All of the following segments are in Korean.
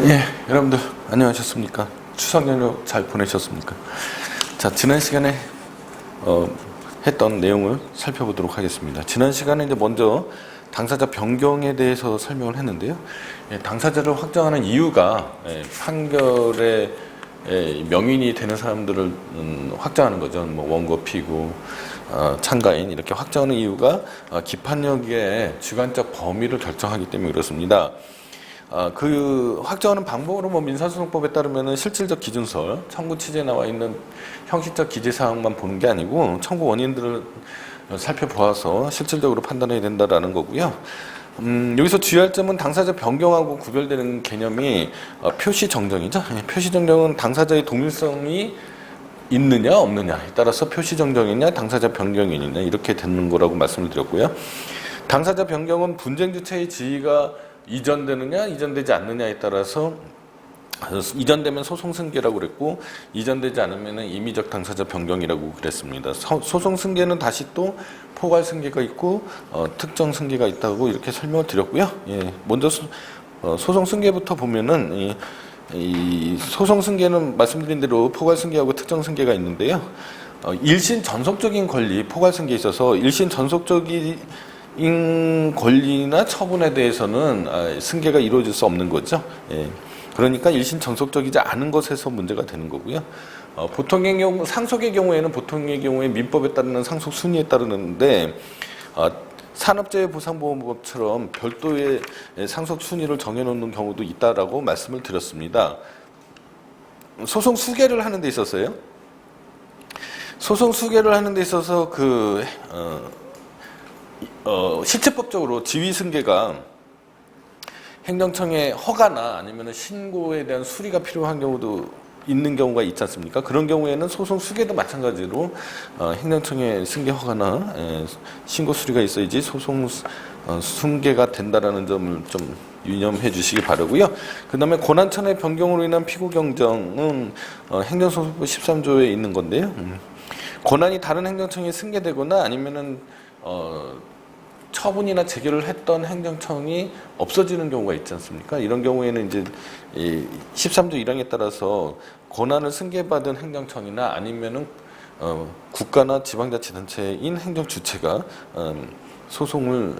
예, 여러분들 안녕하셨습니까? 추석 연휴 잘 보내셨습니까? 자, 지난 시간에 했던 내용을 살펴보도록 하겠습니다. 지난 시간에 이제 먼저 당사자 변경에 대해서 설명을 했는데요. 당사자를 확정하는 이유가 판결의 명인이 되는 사람들을 확정하는 거죠. 뭐 원고, 피고, 참가인 이렇게 확정하는 이유가 기판력의 주관적 범위를 결정하기 때문에 그렇습니다. 그 확정하는 방법으로 뭐 민사소송법에 따르면은 실질적 기준설, 청구 취지에 나와 있는 형식적 기재 사항만 보는 게 아니고 청구 원인들을 살펴보아서 실질적으로 판단해야 된다라는 거고요. 여기서 주의할 점은 당사자 변경하고 구별되는 개념이 표시 정정이죠. 표시 정정은 당사자의 동일성이 있느냐 없느냐에 따라서 표시 정정이냐 당사자 변경이냐 이렇게 되는 거라고 말씀을 드렸고요. 당사자 변경은 분쟁 주체의 지위가 이전되느냐 이전되지 않느냐에 따라서 이전되면 소송 승계라고 그랬고 이전되지 않으면 임의적 당사자 변경이라고 그랬습니다. 소송 승계는 다시 또 포괄 승계가 있고 특정 승계가 있다고 이렇게 설명을 드렸고요. 예, 먼저 소송 승계부터 보면은 이 소송 승계는 말씀드린 대로 포괄 승계하고 특정 승계가 있는데요. 일신 전속적인 권리 포괄 승계에 있어서 일신 전속적인 권리나 처분에 대해서는 승계가 이루어질 수 없는 거죠. 예. 그러니까 일신 전속적이지 않은 것에서 문제가 되는 거고요. 보통의 경우, 상속의 경우에는 보통의 경우에 민법에 따르는 상속 순위에 따르는데 산업재해보상보험법처럼 별도의 상속 순위를 정해놓는 경우도 있다라고 말씀을 드렸습니다. 소송 수계를 하는 데 있어서요. 소송 수계를 하는 데 있어서 실체법적으로 지위승계가 행정청의 허가나 아니면 신고에 대한 수리가 필요한 경우도 있는 경우가 있지 않습니까? 그런 경우에는 소송 수계도 마찬가지로 행정청의 승계 허가나 신고 수리가 있어야지 소송 승계가 된다라는 점을 좀 유념해 주시기 바라고요. 그 다음에 고난천의 변경으로 인한 피고 경정은 행정소송법 13조에 있는 건데요. 고난이 다른 행정청에 승계되거나 아니면은 처분이나 재결을 했던 행정청이 없어지는 경우가 있지 않습니까? 이런 경우에는 이제 이 13조 1항에 따라서 권한을 승계받은 행정청이나 아니면은 국가나 지방자치단체인 행정주체가 소송을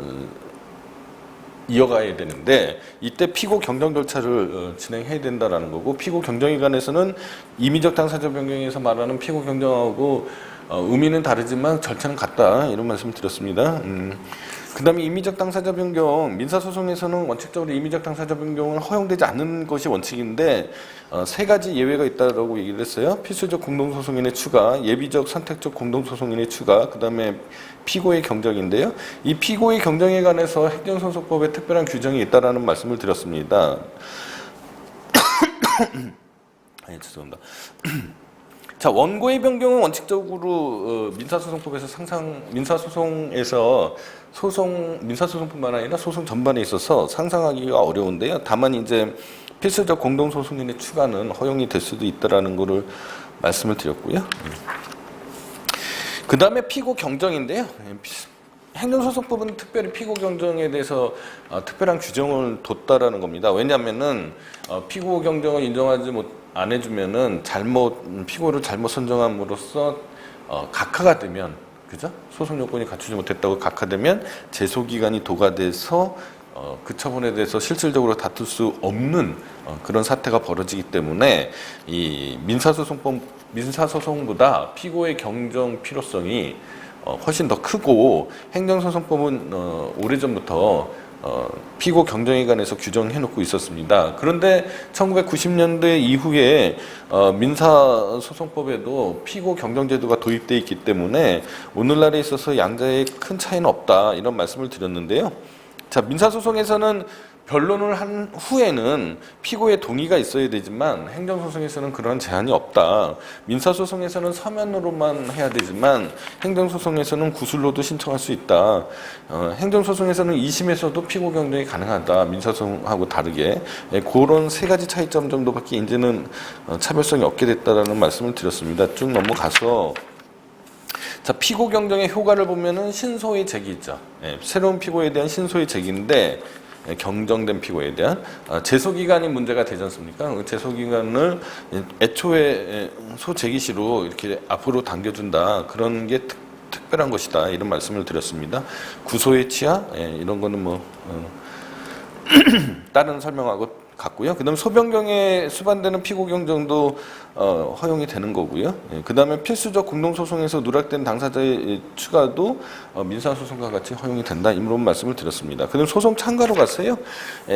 이어가야 되는데 이때 피고 경정 절차를 진행해야 된다라는 거고 피고 경정에 관해서는 임의적 당사자 변경에서 말하는 피고 경정하고 의미는 다르지만 절차는 같다 이런 말씀을 드렸습니다. 그 다음에 임의적 당사자 변경, 민사소송에서는 원칙적으로 임의적 당사자 변경은 허용되지 않는 것이 원칙인데 세 가지 예외가 있다고 얘기를 했어요. 필수적 공동소송인의 추가, 예비적 선택적 공동소송인의 추가, 그 다음에 피고의 경정인데요. 이 피고의 경정에 관해서 행정소송법에 특별한 규정이 있다라는 말씀을 드렸습니다. 죄송합니다. 자, 원고의 변경은 원칙적으로 민사소송법에서 민사소송에서 민사소송뿐만 아니라 소송 전반에 있어서 상상하기가 어려운데요. 다만 이제 필수적 공동소송인의 추가는 허용이 될 수도 있다라는 것을 말씀을 드렸고요. 그 다음에 피고 경정인데요. 행정소송법은 특별히 피고 경정에 대해서 특별한 규정을 뒀다라는 겁니다. 왜냐하면은 피고 경정을 인정하지 안 해주면은 피고를 잘못 선정함으로써 각하가 되면, 그죠? 소송 요건이 갖추지 못했다고 각하되면 제소 기간이 도과돼서 그 처분에 대해서 실질적으로 다툴 수 없는 그런 사태가 벌어지기 때문에 이 민사소송보다 피고의 경정 필요성이 훨씬 더 크고 행정소송법은 오래전부터 피고 경정에 관해서 규정해놓고 있었습니다. 그런데 1990년대 이후에 민사소송법에도 피고 경정제도가 도입되어 있기 때문에 오늘날에 있어서 양자에 큰 차이는 없다 이런 말씀을 드렸는데요. 자, 민사소송에서는 변론을 한 후에는 피고의 동의가 있어야 되지만 행정소송에서는 그런 제한이 없다. 민사소송에서는 서면으로만 해야 되지만 행정소송에서는 구술로도 신청할 수 있다. 행정소송에서는 2심에서도 피고 경정이 가능하다. 민사소송하고 다르게. 그런 세 가지 차이점 정도밖에 이제는 차별성이 없게 됐다라는 말씀을 드렸습니다. 쭉 넘어가서 자, 피고 경정의 효과를 보면은 신소의 제기 있죠. 새로운 피고에 대한 신소의 제기인데 경정된 피고에 대한 제소기간이 문제가 되지 않습니까? 그 제소기간을 애초에 소재기시로 이렇게 앞으로 당겨준다. 그런 게 특별한 것이다. 이런 말씀을 드렸습니다. 구소의 치하 이런 거는 뭐 다른 설명하고 같고요. 그 다음에 소변경에 수반되는 피고 경정도 허용이 되는 거고요. 그 다음에 필수적 공동소송에서 누락된 당사자의 추가도 민사소송과 같이 허용이 된다. 이런 말씀을 드렸습니다. 그 다음에 소송 참가로 갔어요.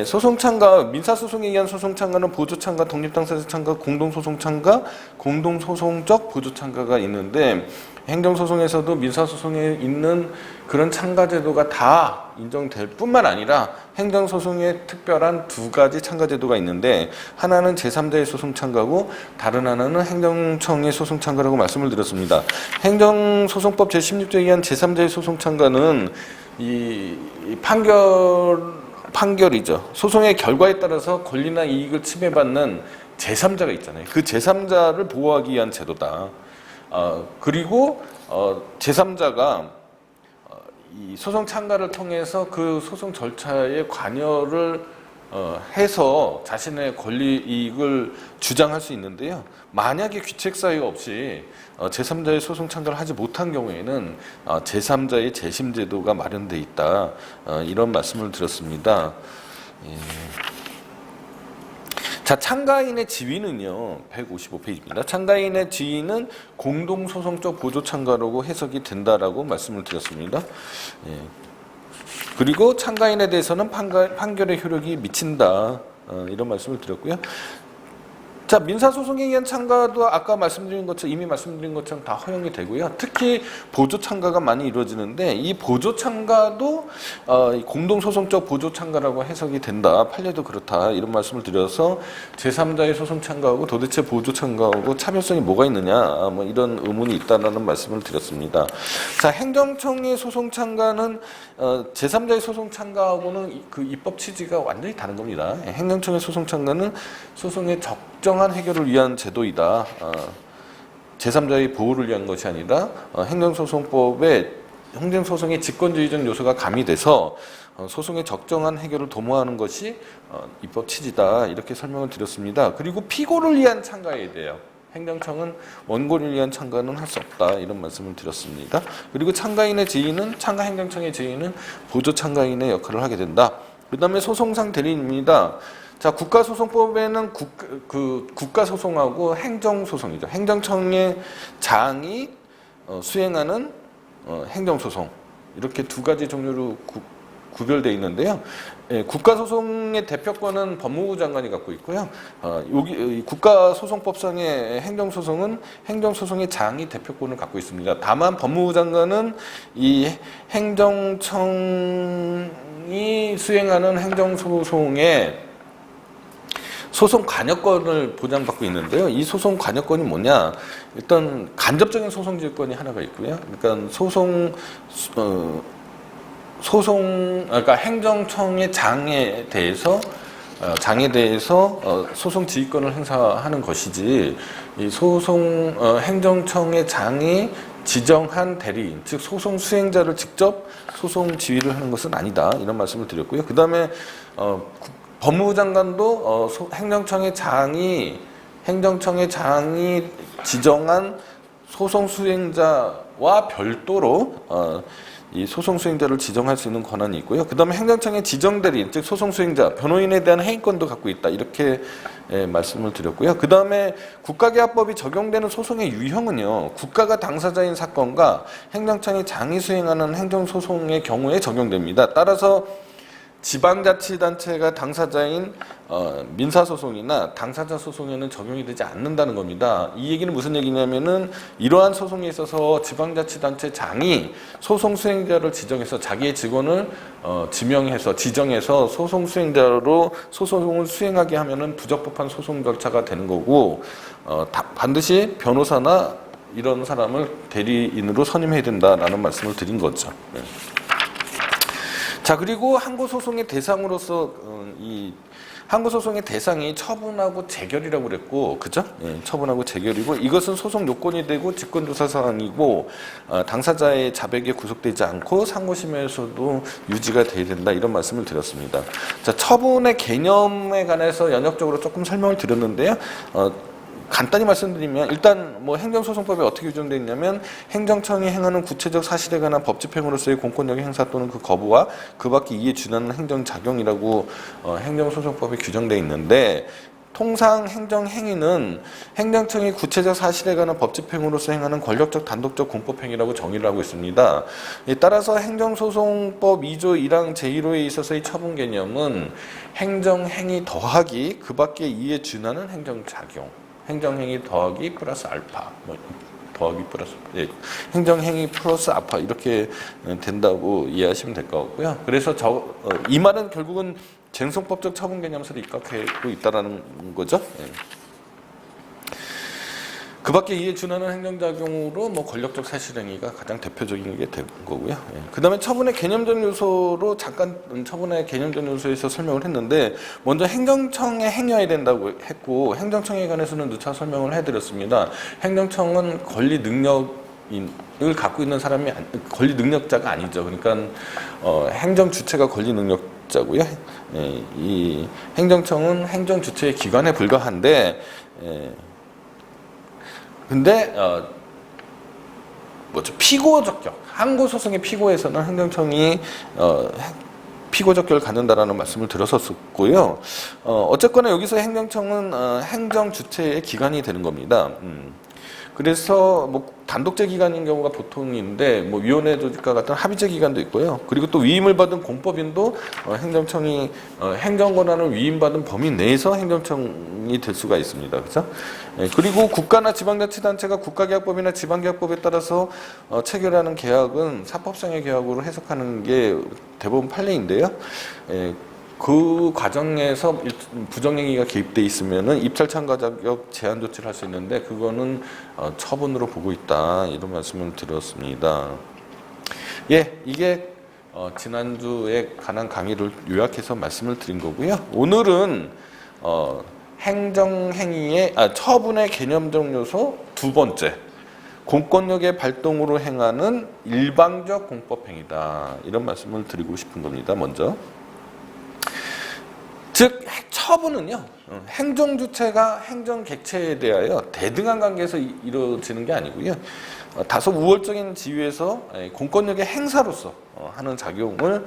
소송 참가, 민사소송에 의한 소송 참가는 보조 참가, 독립당사자 참가, 공동소송 참가, 공동소송적 보조 참가가 있는데 행정소송에서도 민사소송에 있는 그런 참가제도가 다 인정될 뿐만 아니라 행정소송에 특별한 두 가지 참가제도가 있는데 하나는 제3자의 소송 참가고 다른 하나는 행정청의 소송 참가라고 말씀을 드렸습니다. 행정소송법 제16조에 의한 제3자의 소송 참가는 이 판결이죠. 소송의 결과에 따라서 권리나 이익을 침해받는 제3자가 있잖아요. 그 제3자를 보호하기 위한 제도다. 그리고 제3자가 이 소송 참가를 통해서 그 소송 절차에 관여를 해서 자신의 권리 이익을 주장할 수 있는데요. 만약에 귀책 사유가 없이 제3자의 소송 참가를 하지 못한 경우에는 제3자의 재심 제도가 마련돼 있다. 이런 말씀을 드렸습니다. 예. 자, 참가인의 지위는요, 155페이지입니다. 참가인의 지위는 공동소송적 보조 참가라고 해석이 된다라고 말씀을 드렸습니다. 예. 그리고 참가인에 대해서는 판결의 효력이 미친다. 이런 말씀을 드렸고요. 자, 민사소송에 의한 참가도 아까 이미 말씀드린 것처럼 다 허용이 되고요. 특히 보조 참가가 많이 이루어지는데 이 보조 참가도 공동소송적 보조 참가라고 해석이 된다. 판례도 그렇다. 이런 말씀을 드려서 제3자의 소송 참가하고 도대체 보조 참가하고 차별성이 뭐가 있느냐, 뭐 이런 의문이 있다라는 말씀을 드렸습니다. 자, 행정청의 소송 참가는 제3자의 소송 참가하고는 그 입법 취지가 완전히 다른 겁니다. 행정청의 소송 참가는 소송의 적정한 해결을 위한 제도이다. 제3자의 보호를 위한 것이 아니라 행정소송법에 행정소송의 직권주의적 요소가 가미돼서 소송의 적정한 해결을 도모하는 것이 입법 취지다. 이렇게 설명을 드렸습니다. 그리고 피고를 위한 참가에 대해요. 행정청은 원고를 위한 참가는 할 수 없다. 이런 말씀을 드렸습니다. 그리고 참가인의 지위는 행정청의 지위는 보조 참가인의 역할을 하게 된다. 그 다음에 소송상 대리인입니다. 자, 국가소송법에는 국가소송하고 행정소송이죠. 행정청의 장이 수행하는 행정소송, 이렇게 두 가지 종류로 구별되어 있는데요. 국가소송의 대표권은 법무부 장관이 갖고 있고요. 여기 국가소송법상의 행정소송은 행정소송의 장이 대표권을 갖고 있습니다. 다만 법무부 장관은 이 행정청이 수행하는 행정소송에 소송 관여권을 보장받고 있는데요. 이 소송 관여권이 뭐냐? 일단 간접적인 소송지휘권이 하나가 있고요. 그러니까 그러니까 행정청의 장에 대해서 소송 지휘권을 행사하는 것이지, 이 행정청의 장이 지정한 대리인, 즉 소송 수행자를 직접 소송 지휘를 하는 것은 아니다. 이런 말씀을 드렸고요. 그 다음에 법무부 장관도 행정청의 장이 지정한 소송 수행자와 별도로 이 소송 수행자를 지정할 수 있는 권한이 있고요. 그 다음에 행정청의 지정 대리인, 즉 소송 수행자, 변호인에 대한 해임권도 갖고 있다. 이렇게 말씀을 드렸고요. 그 다음에 국가계약법이 적용되는 소송의 유형은요, 국가가 당사자인 사건과 행정청이 장이 수행하는 행정소송의 경우에 적용됩니다. 따라서 지방자치단체가 당사자인 민사소송이나 당사자 소송에는 적용이 되지 않는다는 겁니다. 이 얘기는 무슨 얘기냐면은 이러한 소송에 있어서 지방자치단체 장이 소송 수행자를 지정해서 자기의 직원을 지정해서 소송 수행자로 소송을 수행하게 하면은 부적법한 소송 절차가 되는 거고, 반드시 변호사나 이런 사람을 대리인으로 선임해야 된다라는 말씀을 드린 거죠. 네. 자, 그리고 항고소송의 대상으로서 이 항고소송의 대상이 처분하고 재결이라고 그랬고, 그죠? 예, 처분하고 재결이고, 이것은 소송 요건이 되고 직권조사 사항이고, 당사자의 자백에 구속되지 않고 상고심에서도 유지가 돼야 된다, 이런 말씀을 드렸습니다. 자, 처분의 개념에 관해서 연역적으로 조금 설명을 드렸는데요. 간단히 말씀드리면 일단 뭐 행정소송법에 어떻게 규정되어 있냐면 행정청이 행하는 구체적 사실에 관한 법 집행으로서의 공권력의 행사 또는 그 거부와 그 밖에 이에 준하는 행정작용이라고 행정소송법에 규정되어 있는데, 통상 행정행위는 행정청이 구체적 사실에 관한 법 집행으로서 행하는 권력적 단독적 공법행위라고 정의를 하고 있습니다. 따라서 행정소송법 2조 1항 제1호에 있어서의 처분 개념은 행정행위 더하기 그 밖에 이에 준하는 행정작용, 행정행위 더하기 플러스 알파, 더하기 플러스, 예, 행정행위 플러스 알파 이렇게 된다고 이해하시면 될 것 같고요. 그래서 이 말은 결국은 쟁송법적 처분 개념서를 입각하고 있다라는 거죠. 예. 그 밖에 이에 준하는 행정작용으로 뭐 권력적 사실행위가 가장 대표적인 게 되는 거고요. 예. 그 다음에 처분의 개념적 요소로 잠깐 처분의 개념적 요소에서 설명을 했는데, 먼저 행정청에 행여야 된다고 했고, 행정청에 관해서는 누차 설명을 해드렸습니다. 행정청은 권리 능력을 갖고 있는 사람이, 권리 능력자가 아니죠. 그러니까 행정 주체가 권리 능력자고요. 예. 이 행정청은 행정 주체의 기관에 불과한데, 근데 피고적격, 항고소송의 피고에서는 행정청이 피고적격을 갖는다라는 말씀을 드렸었고요. 어쨌거나 여기서 행정청은 행정 주체의 기관이 되는 겁니다. 그래서 뭐 단독제 기관인 경우가 보통인데, 뭐 위원회 조직과 같은 합의제 기관도 있고요. 그리고 또 위임을 받은 공법인도 행정청이 행정 권한을 위임받은 범위 내에서 행정청이 될 수가 있습니다. 그렇죠? 그리고 국가나 지방자치단체가 국가계약법이나 지방계약법에 따라서 체결하는 계약은 사법상의 계약으로 해석하는 게 대부분 판례인데요. 그 과정에서 부정행위가 개입돼 있으면은 입찰 참가 자격 제한 조치를 할 수 있는데, 그거는 처분으로 보고 있다, 이런 말씀을 드렸습니다. 예, 이게 지난주에 관한 강의를 요약해서 말씀을 드린 거고요. 오늘은 행정행위의 처분의 개념적 요소 두 번째, 공권력의 발동으로 행하는 일방적 공법행위다, 이런 말씀을 드리고 싶은 겁니다. 먼저, 즉 처분은요, 행정주체가 행정객체에 대하여 대등한 관계에서 이루어지는 게 아니고요, 다소 우월적인 지위에서 공권력의 행사로서 하는 작용을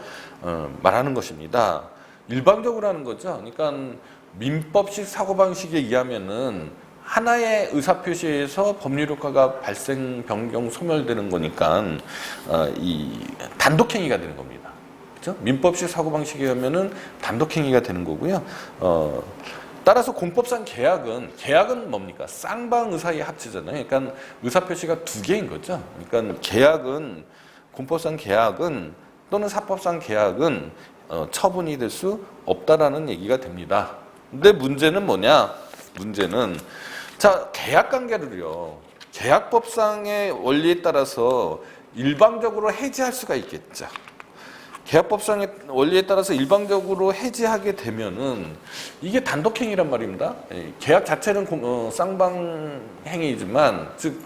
말하는 것입니다. 일방적으로 하는 거죠. 그러니까 민법식 사고방식에 의하면은 하나의 의사표시에서 법률 효과가 발생, 변경, 소멸되는 거니까 이 단독행위가 되는 겁니다. 그렇죠? 민법식 사고방식에 의하면은 단독행위가 되는 거고요. 따라서 공법상 계약은 뭡니까? 쌍방 의사의 합치잖아요. 그러니까 의사표시가 두 개인 거죠. 그러니까 공법상 계약은 또는 사법상 계약은 처분이 될 수 없다라는 얘기가 됩니다. 근데 문제는 뭐냐? 문제는, 자, 계약관계를요, 계약법상의 원리에 따라서 일방적으로 해지할 수가 있겠죠. 계약법상의 원리에 따라서 일방적으로 해지하게 되면은 이게 단독행위란 말입니다. 계약 자체는 쌍방행위이지만, 즉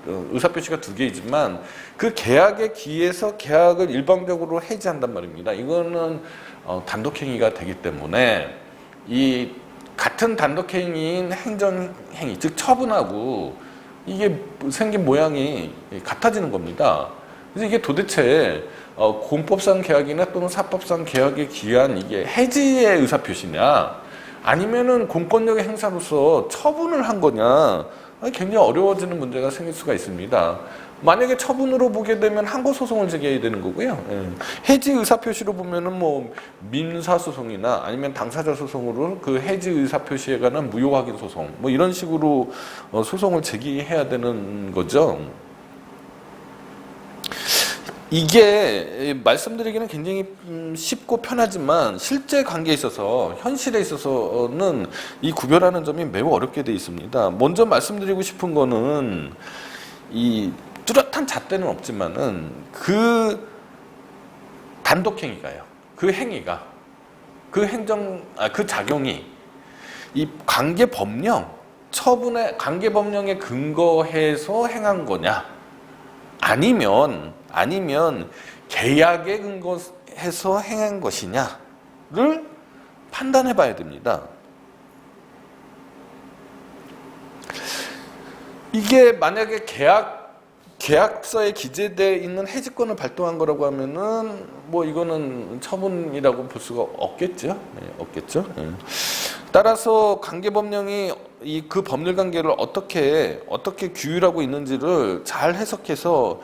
의사표시가 두 개이지만 그 계약에 기해서 계약을 일방적으로 해지한단 말입니다. 이거는 단독행위가 되기 때문에 이 같은 단독행위인 행정행위, 즉 처분하고 이게 생긴 모양이 같아지는 겁니다. 그래서 이게 도대체 공법상 계약이나 또는 사법상 계약에 기한 이게 해지의 의사표시냐, 아니면은 공권력의 행사로서 처분을 한 거냐, 굉장히 어려워지는 문제가 생길 수가 있습니다. 만약에 처분으로 보게 되면 항고소송을 제기해야 되는 거고요. 해지 의사표시로 보면은 뭐 민사소송이나 아니면 당사자 소송으로 그 해지 의사표시에 관한 무효확인 소송, 뭐 이런 식으로 소송을 제기해야 되는 거죠. 이게 말씀드리기는 굉장히 쉽고 편하지만 실제 관계에 있어서, 현실에 있어서는 이 구별하는 점이 매우 어렵게 되어 있습니다. 먼저 말씀드리고 싶은 거는, 이 뚜렷한 잣대는 없지만은 그 단독행위가요, 그 그 작용이 이 관계 법령, 처분의 관계 법령에 근거해서 행한 거냐, 아니면 계약에 근거해서 행한 것이냐를 판단해 봐야 됩니다. 이게 만약에 계약서에 기재되어 있는 해지권을 발동한 거라고 하면은 뭐 이거는 처분이라고 볼 수가 없겠죠. 네, 없겠죠. 네. 따라서 관계법령이 그 법률관계를 어떻게 규율하고 있는지를 잘 해석해서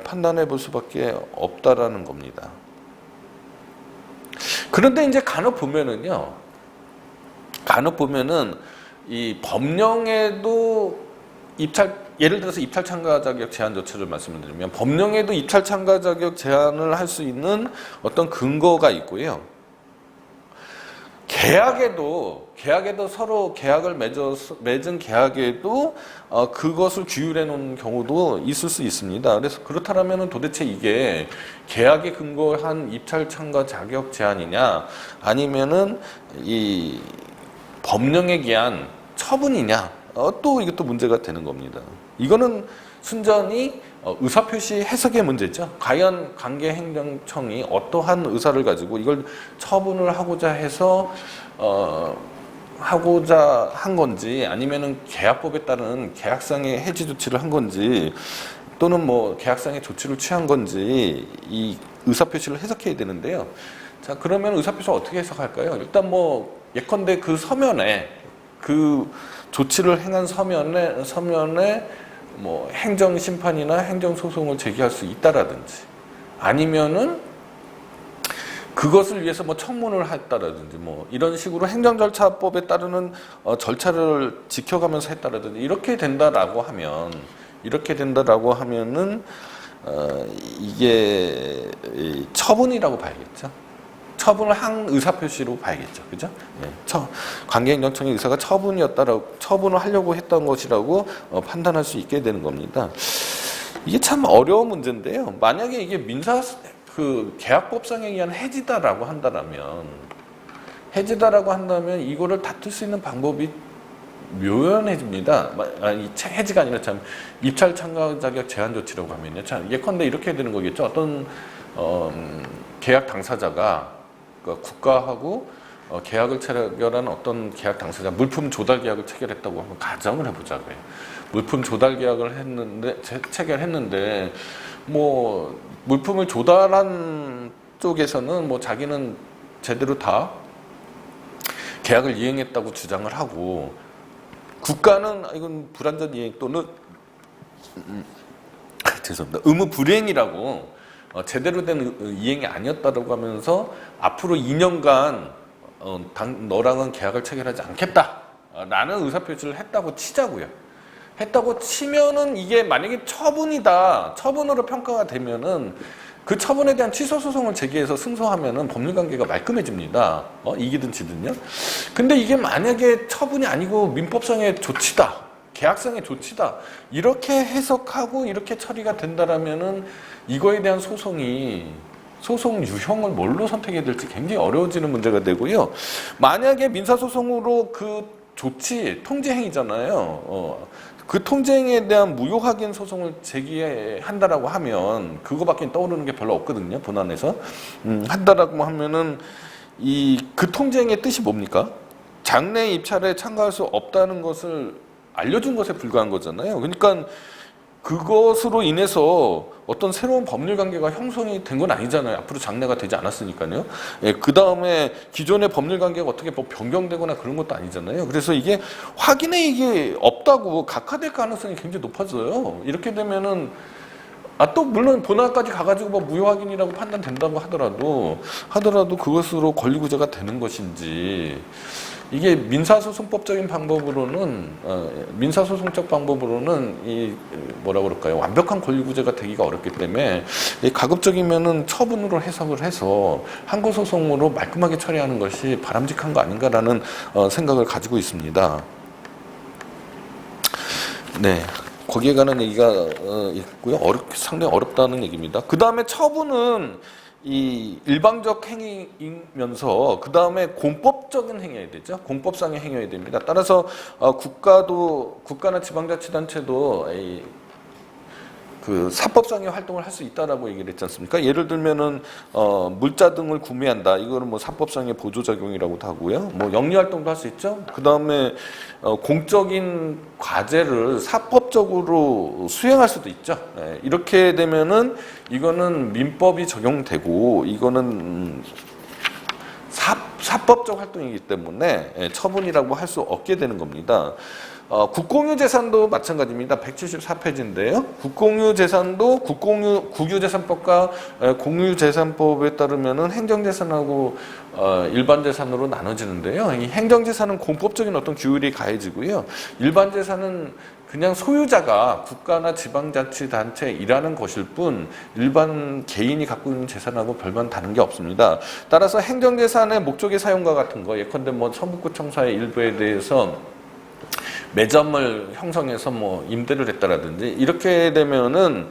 판단해 볼 수밖에 없다라는 겁니다. 그런데 이제 간혹 보면은 이 법령에도 예를 들어서 입찰 참가 자격 제한 조치를 말씀을 드리면 법령에도 입찰 참가 자격 제한을 할 수 있는 어떤 근거가 있고요. 계약에도 서로 계약을 맺은 계약에도 그것을 규율해 놓은 경우도 있을 수 있습니다. 그래서 그렇다면 도대체 이게 계약에 근거한 입찰 참가 자격 제한이냐, 아니면은 이 법령에 의한 처분이냐, 또 이것도 문제가 되는 겁니다. 이거는 순전히 의사표시 해석의 문제죠. 과연 관계행정청이 어떠한 의사를 가지고 이걸 처분을 하고자 해서 하고자 한 건지, 아니면은 계약법에 따른 계약상의 해지 조치를 한 건지, 또는 뭐 계약상의 조치를 취한 건지 이 의사표시를 해석해야 되는데요. 자, 그러면 의사표시를 어떻게 해석할까요? 일단 뭐 예컨대 그 서면에 그 조치를 행한 서면에 뭐 행정심판이나 행정소송을 제기할 수 있다라든지, 아니면은 그것을 위해서 뭐 청문을 했다라든지, 뭐 이런 식으로 행정절차법에 따르는 절차를 지켜가면서 했다라든지, 이렇게 된다라고 하면은 이게 처분이라고 봐야겠죠. 처분을 한 의사표시로 봐야겠죠. 그죠? 예. 관계행정청의 의사가 처분을 하려고 했던 것이라고 판단할 수 있게 되는 겁니다. 이게 참 어려운 문제인데요. 만약에 이게 계약법상에 의한 해지다라고 한다면 이거를 다툴 수 있는 방법이 묘연해집니다. 해지가 아니라 참 입찰 참가 자격 제한 조치라고 하면요. 참 예컨대 이렇게 되는 거겠죠. 어떤 계약 당사자가 국가하고 계약을 체결한 어떤 계약 당사자, 물품 조달 계약을 체결했다고 한번 가정을 해보자고요. 물품 조달 계약을 체결했는데 뭐 물품을 조달한 쪽에서는 뭐 자기는 제대로 다 계약을 이행했다고 주장을 하고, 국가는 이건 불완전 이행 또는 죄송합니다. 의무 불이행이라고 제대로 된 이행이 아니었다고 하면서 앞으로 2년간 너랑은 계약을 체결하지 않겠다라는 의사표시를 했다고 치자고요. 했다고 치면은 이게 만약에 처분으로 평가가 되면은 그 처분에 대한 취소 소송을 제기해서 승소하면은 법률관계가 말끔해집니다. 이기든 지든요. 근데 이게 만약에 처분이 아니고 민법상의 조치다, 계약상의 조치다, 이렇게 해석하고 이렇게 처리가 된다라면은 이거에 대한 소송 유형을 뭘로 선택해야 될지 굉장히 어려워지는 문제가 되고요. 만약에 민사소송으로 그 조치, 통지행위잖아요. 그 통지행위에 대한 무효 확인 소송을 제기한다라고 하면 그거밖에 떠오르는 게 별로 없거든요. 본안에서. 한다라고 하면은 그 통지행위의 뜻이 뭡니까? 장래 입찰에 참가할 수 없다는 것을 알려준 것에 불과한 거잖아요. 그러니까 그것으로 인해서 어떤 새로운 법률 관계가 형성이 된 건 아니잖아요. 앞으로 장래가 되지 않았으니까요. 예, 그 다음에 기존의 법률 관계가 어떻게 뭐 변경되거나 그런 것도 아니잖아요. 그래서 이게 이게 없다고 각하될 가능성이 굉장히 높아져요. 이렇게 되면은 또 물론 본안까지 가가지고 뭐 무효 확인이라고 판단된다고 하더라도 그것으로 권리구제가 되는 것인지, 이게 민사소송법적인 방법으로는 민사소송적 방법으로는 완벽한 권리구제가 되기가 어렵기 때문에 가급적이면은 처분으로 해석을 해서 항고소송으로 말끔하게 처리하는 것이 바람직한 거 아닌가라는 생각을 가지고 있습니다. 네. 거기에 관한 얘기가 있고요. 상당히 어렵다는 얘기입니다. 그 다음에 처분은 이 일방적 행위이면서 그 다음에 공법적인 행위여야 되죠. 공법상의 행위여야 됩니다. 따라서 국가나 지방자치단체도 그 사법상의 활동을 할 수 있다라고 얘기를 했지 않습니까? 예를 들면은 물자 등을 구매한다. 이거는 뭐 사법상의 보조작용이라고도 하고요. 뭐 영리 활동도 할 수 있죠. 그 다음에 공적인 과제를 사법적으로 수행할 수도 있죠. 네, 이렇게 되면은 이거는 민법이 적용되고 이거는 사법적 활동이기 때문에 처분이라고 할 수 없게 되는 겁니다. 국공유 재산도 마찬가지입니다. 174페이지인데요. 국공유 재산도 국유재산법과 공유재산법에 따르면은 행정재산하고 일반재산으로 나눠지는데요. 이 행정재산은 공법적인 어떤 규율이 가해지고요. 일반재산은 그냥 소유자가 국가나 지방자치단체에 일하는 것일 뿐 일반 개인이 갖고 있는 재산하고 별반 다른 게 없습니다. 따라서 행정재산의 목적의 사용과 같은 거, 예컨대 뭐 성북구청사의 일부에 대해서 매점을 형성해서 뭐 임대를 했다라든지 이렇게 되면은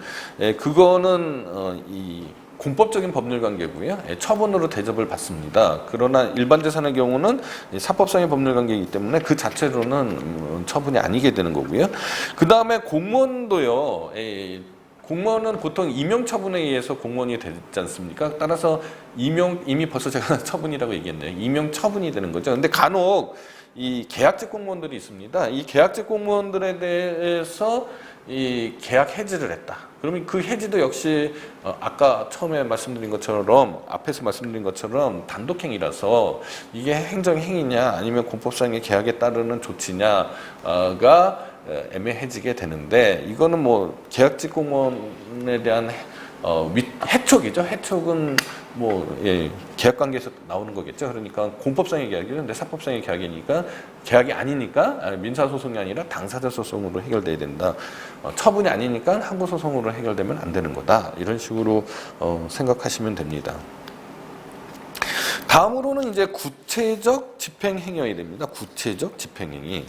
그거는 이 공법적인 법률 관계고요. 처분으로 대접을 받습니다. 그러나 일반 재산의 경우는 사법상의 법률 관계이기 때문에 그 자체로는 처분이 아니게 되는 거고요. 그 다음에 공무원도요. 공무원은 보통 임용 처분에 의해서 공무원이 되지 않습니까? 따라서 이미 벌써 제가 처분이라고 얘기했네요. 임용 처분이 되는 거죠. 근데 간혹 이 계약직 공무원들이 있습니다. 이 계약직 공무원들에 대해서 이 계약 해지를 했다. 그러면 그 해지도 역시 아까 처음에 말씀드린 것처럼 앞에서 말씀드린 것처럼 단독행위라서 이게 행정행위냐 아니면 공법상의 계약에 따르는 조치냐가 애매해지게 되는데 이거는 뭐 계약직 공무원에 대한 해촉이죠. 해촉은 뭐 계약 관계에서 나오는 거겠죠. 그러니까 공법상의 계약이는데 사법상의 계약이니까 계약이 아니니까 민사소송이 아니라 당사자 소송으로 해결돼야 된다. 처분이 아니니까 항고소송으로 해결되면 안 되는 거다. 이런 식으로 생각하시면 됩니다. 다음으로는 이제 구체적 집행행위여야 됩니다. 구체적 집행행위.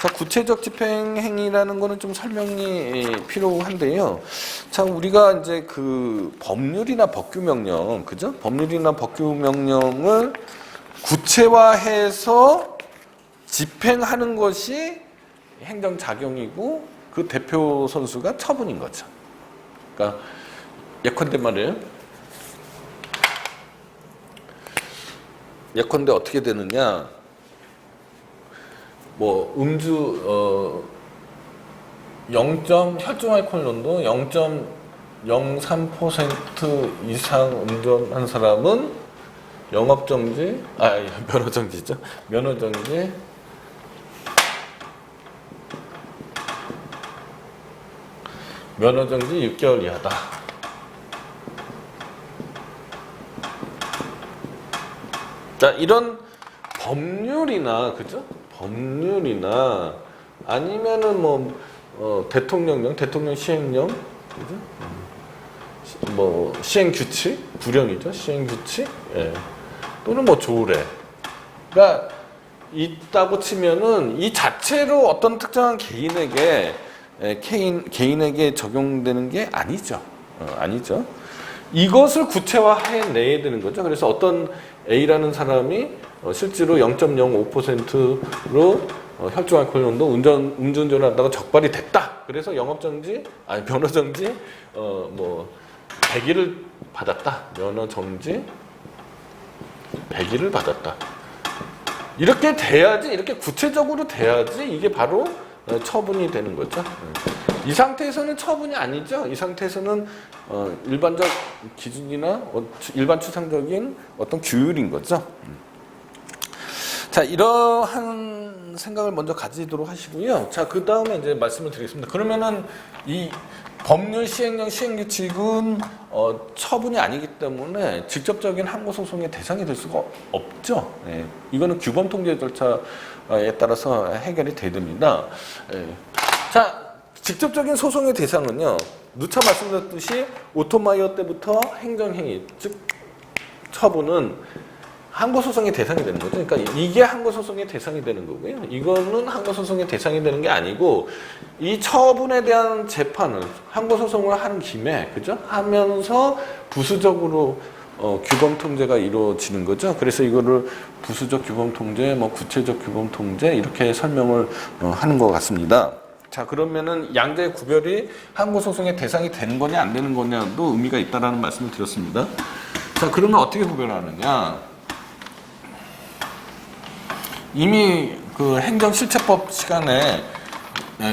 자, 구체적 집행행위라는 거는 좀 설명이 필요한데요. 자, 우리가 이제 그 법률이나 법규명령, 그죠? 법률이나 법규명령을 구체화해서 집행하는 것이 행정작용이고 그 대표 선수가 처분인 거죠. 그러니까 예컨대 말이에요. 예컨대 어떻게 되느냐, 뭐 혈중 알코올 농도 0.03% 이상 운전한 사람은 영업정지, 면허정지죠. 면허정지 6개월 이하다. 자, 이런 법률이나, 그죠? 법률이나, 아니면은 대통령 시행령, 그죠? 시행규칙? 불령이죠? 시행규칙? 예. 또는 조례가 있다고 치면은 이 자체로 어떤 특정한 개인에게 적용되는 게 아니죠. 아니죠. 이것을 구체화해내야 되는 거죠. 그래서 어떤 A라는 사람이 실제로 0.05%로 혈중 알코올 농도 음주운전을 하다가 적발이 됐다. 그래서 면허정지 100일을 받았다. 면허정지 100일을 받았다. 이렇게 돼야지, 이렇게 구체적으로 돼야지 이게 바로 처분이 되는 거죠. 이 상태에서는 처분이 아니죠. 이 상태에서는 일반적 기준이나 일반 추상적인 어떤 규율인 거죠. 자, 이러한 생각을 먼저 가지도록 하시고요. 자, 그 다음에 이제 말씀을 드리겠습니다. 그러면은 이 법률 시행령 시행규칙은 처분이 아니기 때문에 직접적인 항고소송의 대상이 될 수가 없죠. 예. 이거는 규범 통제 절차에 따라서 해결이 돼야 됩니다. 예. 자, 직접적인 소송의 대상은요, 누차 말씀드렸듯이 오토마이어 때부터 행정행위, 즉 처분은 항고소송의 대상이 되는 거죠. 그러니까 이게 항고소송의 대상이 되는 거고요. 이거는 항고소송의 대상이 되는 게 아니고 이 처분에 대한 재판을 항고소송을 하는 김에, 그죠? 하면서 부수적으로 규범 통제가 이루어지는 거죠. 그래서 이거를 부수적 규범 통제, 뭐 구체적 규범 통제 이렇게 설명을 하는 것 같습니다. 자, 그러면은 양자의 구별이 항고소송의 대상이 되는 거냐 안 되는 거냐도 의미가 있다라는 말씀을 드렸습니다. 자, 그러면 어떻게 구별하느냐? 이미 그 행정실체법 시간에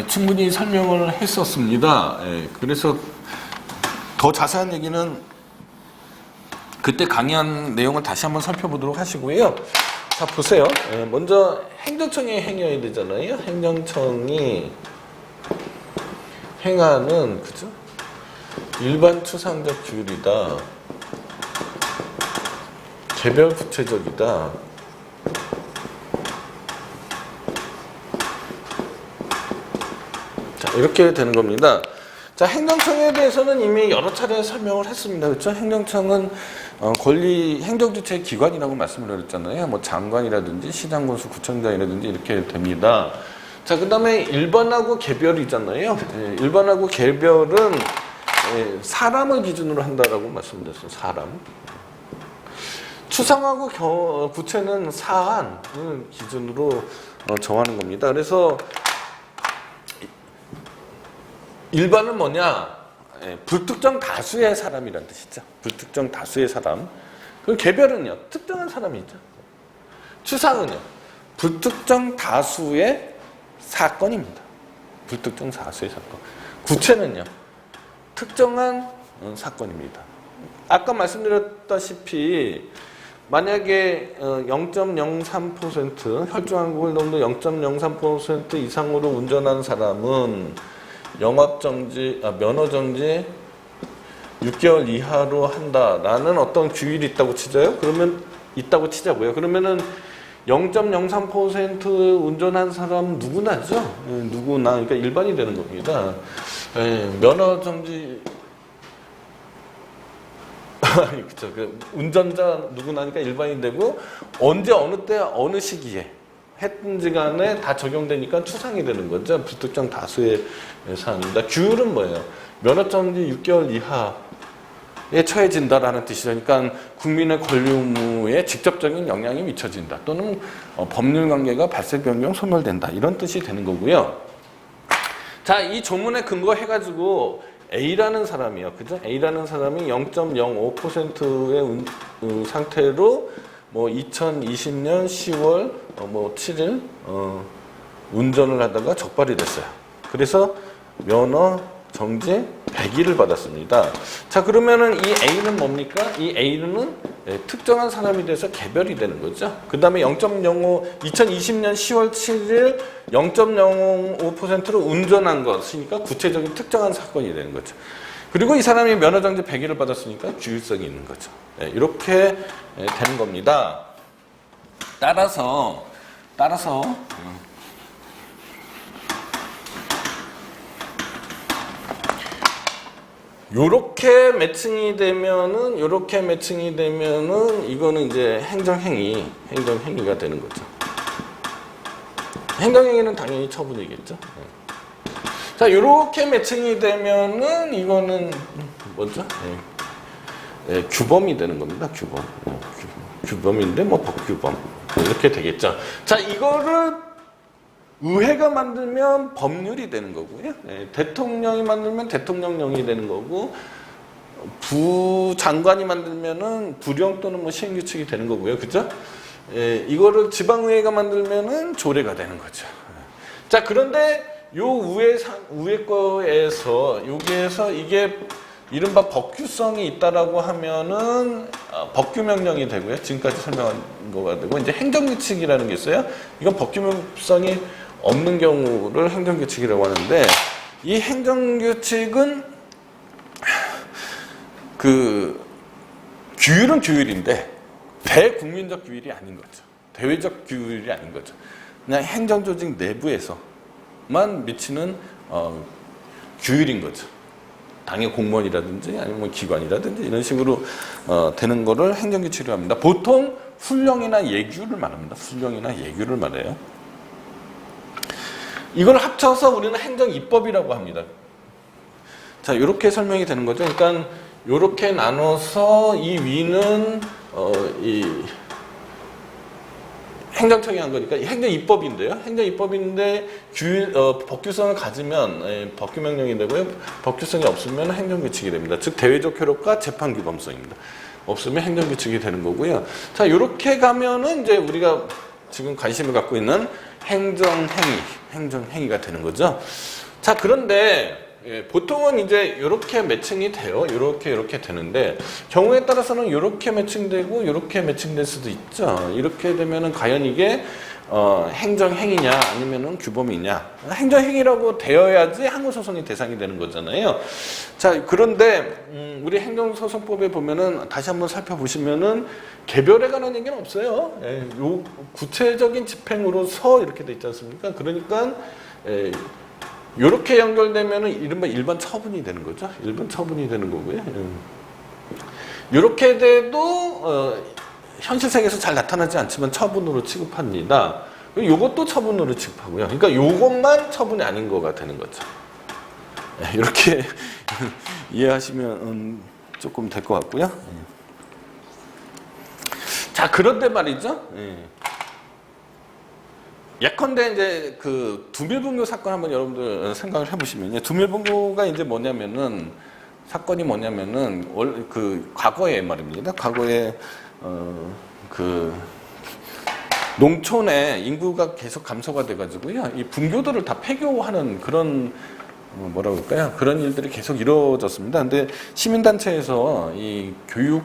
충분히 설명을 했었습니다. 그래서 더 자세한 얘기는 그때 강의한 내용을 다시 한번 살펴보도록 하시고요. 자, 보세요. 먼저 행정청이 행해야 되잖아요. 행정청이 행하는, 그죠? 일반 추상적 규율이다. 개별 구체적이다. 자, 이렇게 되는 겁니다. 자, 행정청에 대해서는 이미 여러 차례 설명을 했습니다. 그렇죠? 행정청은 행정주체 기관이라고 말씀을 드렸잖아요. 뭐 장관이라든지 시장군수, 구청장이라든지 이렇게 됩니다. 자, 그 다음에 일반하고 개별이잖아요. 일반하고 개별은 사람을 기준으로 한다라고 말씀드렸어요. 사람. 추상하고 구체는 사안을 기준으로 정하는 겁니다. 그래서 일반은 뭐냐? 불특정 다수의 사람이란 뜻이죠. 불특정 다수의 사람. 그리고 개별은요, 특정한 사람이죠. 추상은요, 불특정 다수의 사건입니다. 불특정 다수의 사건. 구체는요, 특정한 사건입니다. 아까 말씀드렸다시피 만약에 0.03% 혈중알코올 농도 0.03% 이상으로 운전한 사람은 면허정지 6개월 이하로 한다라는 어떤 규율이 있다고 치자요. 그러면 있다고 치자고요. 그러면은 0.03% 운전한 사람 누구나죠. 누구나, 그러니까 일반이 되는 겁니다. 면허정지 그쵸. 운전자 누구나니까 일반이 되고 언제 어느 때 어느 시기에 했든지 간에 다 적용되니까 추상이 되는 거죠. 불특정 다수의 사안입니다. 규율은 뭐예요? 면허정지 6개월 이하에 처해진다라는 뜻이죠. 그러니까 국민의 권리 의무에 직접적인 영향이 미쳐진다. 또는 법률 관계가 발생 변경 소멸된다. 이런 뜻이 되는 거고요. 자, 이 조문에 근거해가지고 A라는 사람이요. 그죠? A라는 사람이 0.05%의 상태로 뭐 2020년 10월 7일 운전을 하다가 적발이 됐어요. 그래서 면허 정지 100일을 받았습니다. 자, 그러면은 이 A는 뭡니까? 이 A는 특정한 사람이 돼서 개별이 되는 거죠. 그 다음에 2020년 10월 7일 0.05%로 운전한 것이니까 구체적인 특정한 사건이 되는 거죠. 그리고 이 사람이 면허정지 100일을 받았으니까 규율성이 있는 거죠. 이렇게 되는 겁니다. 따라서 요렇게 매칭이 되면은 이거는 이제 행정행위가 되는 거죠. 행정행위는 당연히 처분이겠죠. 자, 요렇게 매칭이 되면은 이거는 뭐죠? 규범이 되는 겁니다. 규범인데 뭐 법규범 이렇게 되겠죠. 자, 이거를 의회가 만들면 법률이 되는 거고요. 대통령이 만들면 대통령령이 되는 거고, 부장관이 만들면은 부령 또는 뭐 시행규칙이 되는 거고요. 그죠? 이거를 지방의회가 만들면은 조례가 되는 거죠. 자, 그런데 요 의회 거에서 여기에서 이게 이른바 법규성이 있다라고 하면은 법규명령이 되고요. 지금까지 설명한 거가 되고, 이제 행정규칙이라는 게 있어요. 이건 법규명성이 없는 경우를 행정규칙이라고 하는데, 이 행정규칙은 규율은 규율인데 대국민적 규율이 아닌 거죠. 대외적 규율이 아닌 거죠. 그냥 행정조직 내부에서만 미치는 규율인 거죠. 당의 공무원이라든지 아니면 뭐 기관이라든지 이런 식으로 되는 거를 행정규칙이라고 합니다. 보통 훈령이나 예규를 말합니다. 훈령이나 예규를 말해요. 이걸 합쳐서 우리는 행정입법이라고 합니다. 자, 이렇게 설명이 되는 거죠. 그러니까 요렇게 나눠서 이 위는 이 행정청이 한 거니까 행정입법인데요. 행정입법인데 법규성을 가지면 법규명령이 되고요. 법규성이 없으면 행정규칙이 됩니다. 즉 대외적 효력과 재판규범성입니다. 없으면 행정규칙이 되는 거고요. 자, 요렇게 가면은 이제 우리가 지금 관심을 갖고 있는 행정행위가 되는 거죠. 자, 그런데 보통은 이제 이렇게 매칭이 돼요. 이렇게 되는데 경우에 따라서는 이렇게 매칭되고 이렇게 매칭될 수도 있죠. 이렇게 되면은 과연 이게 행정행위냐 아니면은 규범이냐. 행정행위라고 되어야지 항고소송이 대상이 되는 거잖아요. 자, 그런데 우리 행정소송법에 보면은 다시 한번 살펴보시면은 개별에 관한 얘기는 없어요. 요 구체적인 집행으로서 이렇게 돼 있지 않습니까? 그러니까 이렇게 연결되면은 이른바 일반 처분이 되는 거죠. 일반 처분이 되는 거고요. 이렇게 돼도 현실 세계에서 잘 나타나지 않지만 처분으로 취급합니다. 이것도 처분으로 취급하고요. 그러니까 이것만 처분이 아닌 거가 되는 거죠. 이렇게 이해하시면 조금 될 것 같고요. 자, 그런데 말이죠. 예컨대 이제 그 두밀분교 사건 한번 여러분들 생각을 해보시면요. 두밀분교가 이제 뭐냐면은 사건이 뭐냐면은 그 과거에 말입니다. 과거에 그 농촌에 인구가 계속 감소가 돼가지고요. 이 분교들을 다 폐교하는 그런 뭐라 그럴까요? 그런 일들이 계속 이루어졌습니다. 근데 시민단체에서 이 교육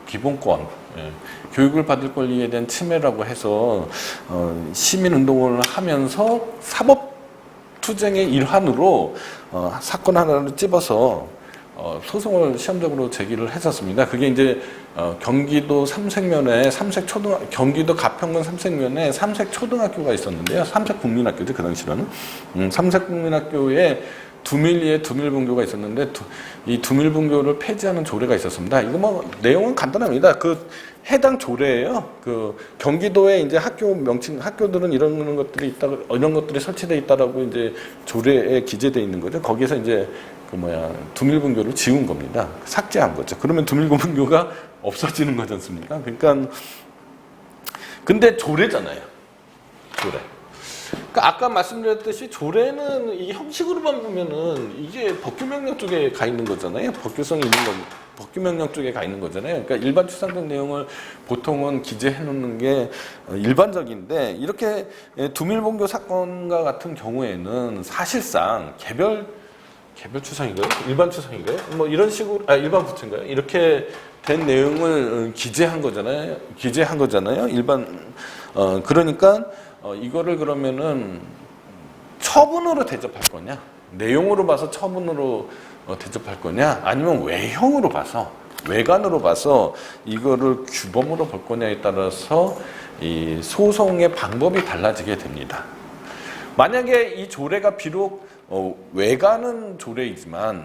기본권, 교육을 받을 권리에 대한 침해라고 해서 시민운동을 하면서 사법투쟁의 일환으로 사건 하나를 찝어서 소송을 시험적으로 제기를 했었습니다. 그게 이제 경기도 삼색면에 경기도 가평군 삼색면에 삼색초등학교가 있었는데요. 삼색국민학교죠, 그 당시로는. 삼색국민학교에 두밀리에 두밀분교가 있었는데 이 두밀분교를 폐지하는 조례가 있었습니다. 이거 뭐 내용은 간단합니다. 그 해당 조례예요. 그 경기도에 이제 학교 명칭 학교들은 이런 것들이 있다, 이런 것들이 설치돼 있다라고 이제 조례에 기재돼 있는 거죠. 거기서 이제 두밀분교를 지운 겁니다. 삭제한 거죠. 그러면 두밀분교가 없어지는 거지 않습니까? 그러니까 근데 조례잖아요. 조례. 그러니까 아까 말씀드렸듯이 조례는 이 형식으로만 보면은 이게 법규명령 쪽에 가 있는 거잖아요. 법규성이 있는 겁니다. 법규명령 쪽에 가 있는 거잖아요. 그러니까 일반 추상적 내용을 보통은 기재해 놓는 게 일반적인데 이렇게 두밀분교 사건과 같은 경우에는 사실상 개별 추상인가요? 일반 추상인가요? 뭐 이런 식으로 일반 부채인가요? 이렇게 된 내용을 기재한 거잖아요. 일반 그러니까 이거를 그러면은 처분으로 대접할 거냐? 내용으로 봐서 처분으로 대접할 거냐? 아니면 외관으로 봐서 이거를 규범으로 볼 거냐에 따라서 이 소송의 방법이 달라지게 됩니다. 만약에 이 조례가 비록 외관은 조례지만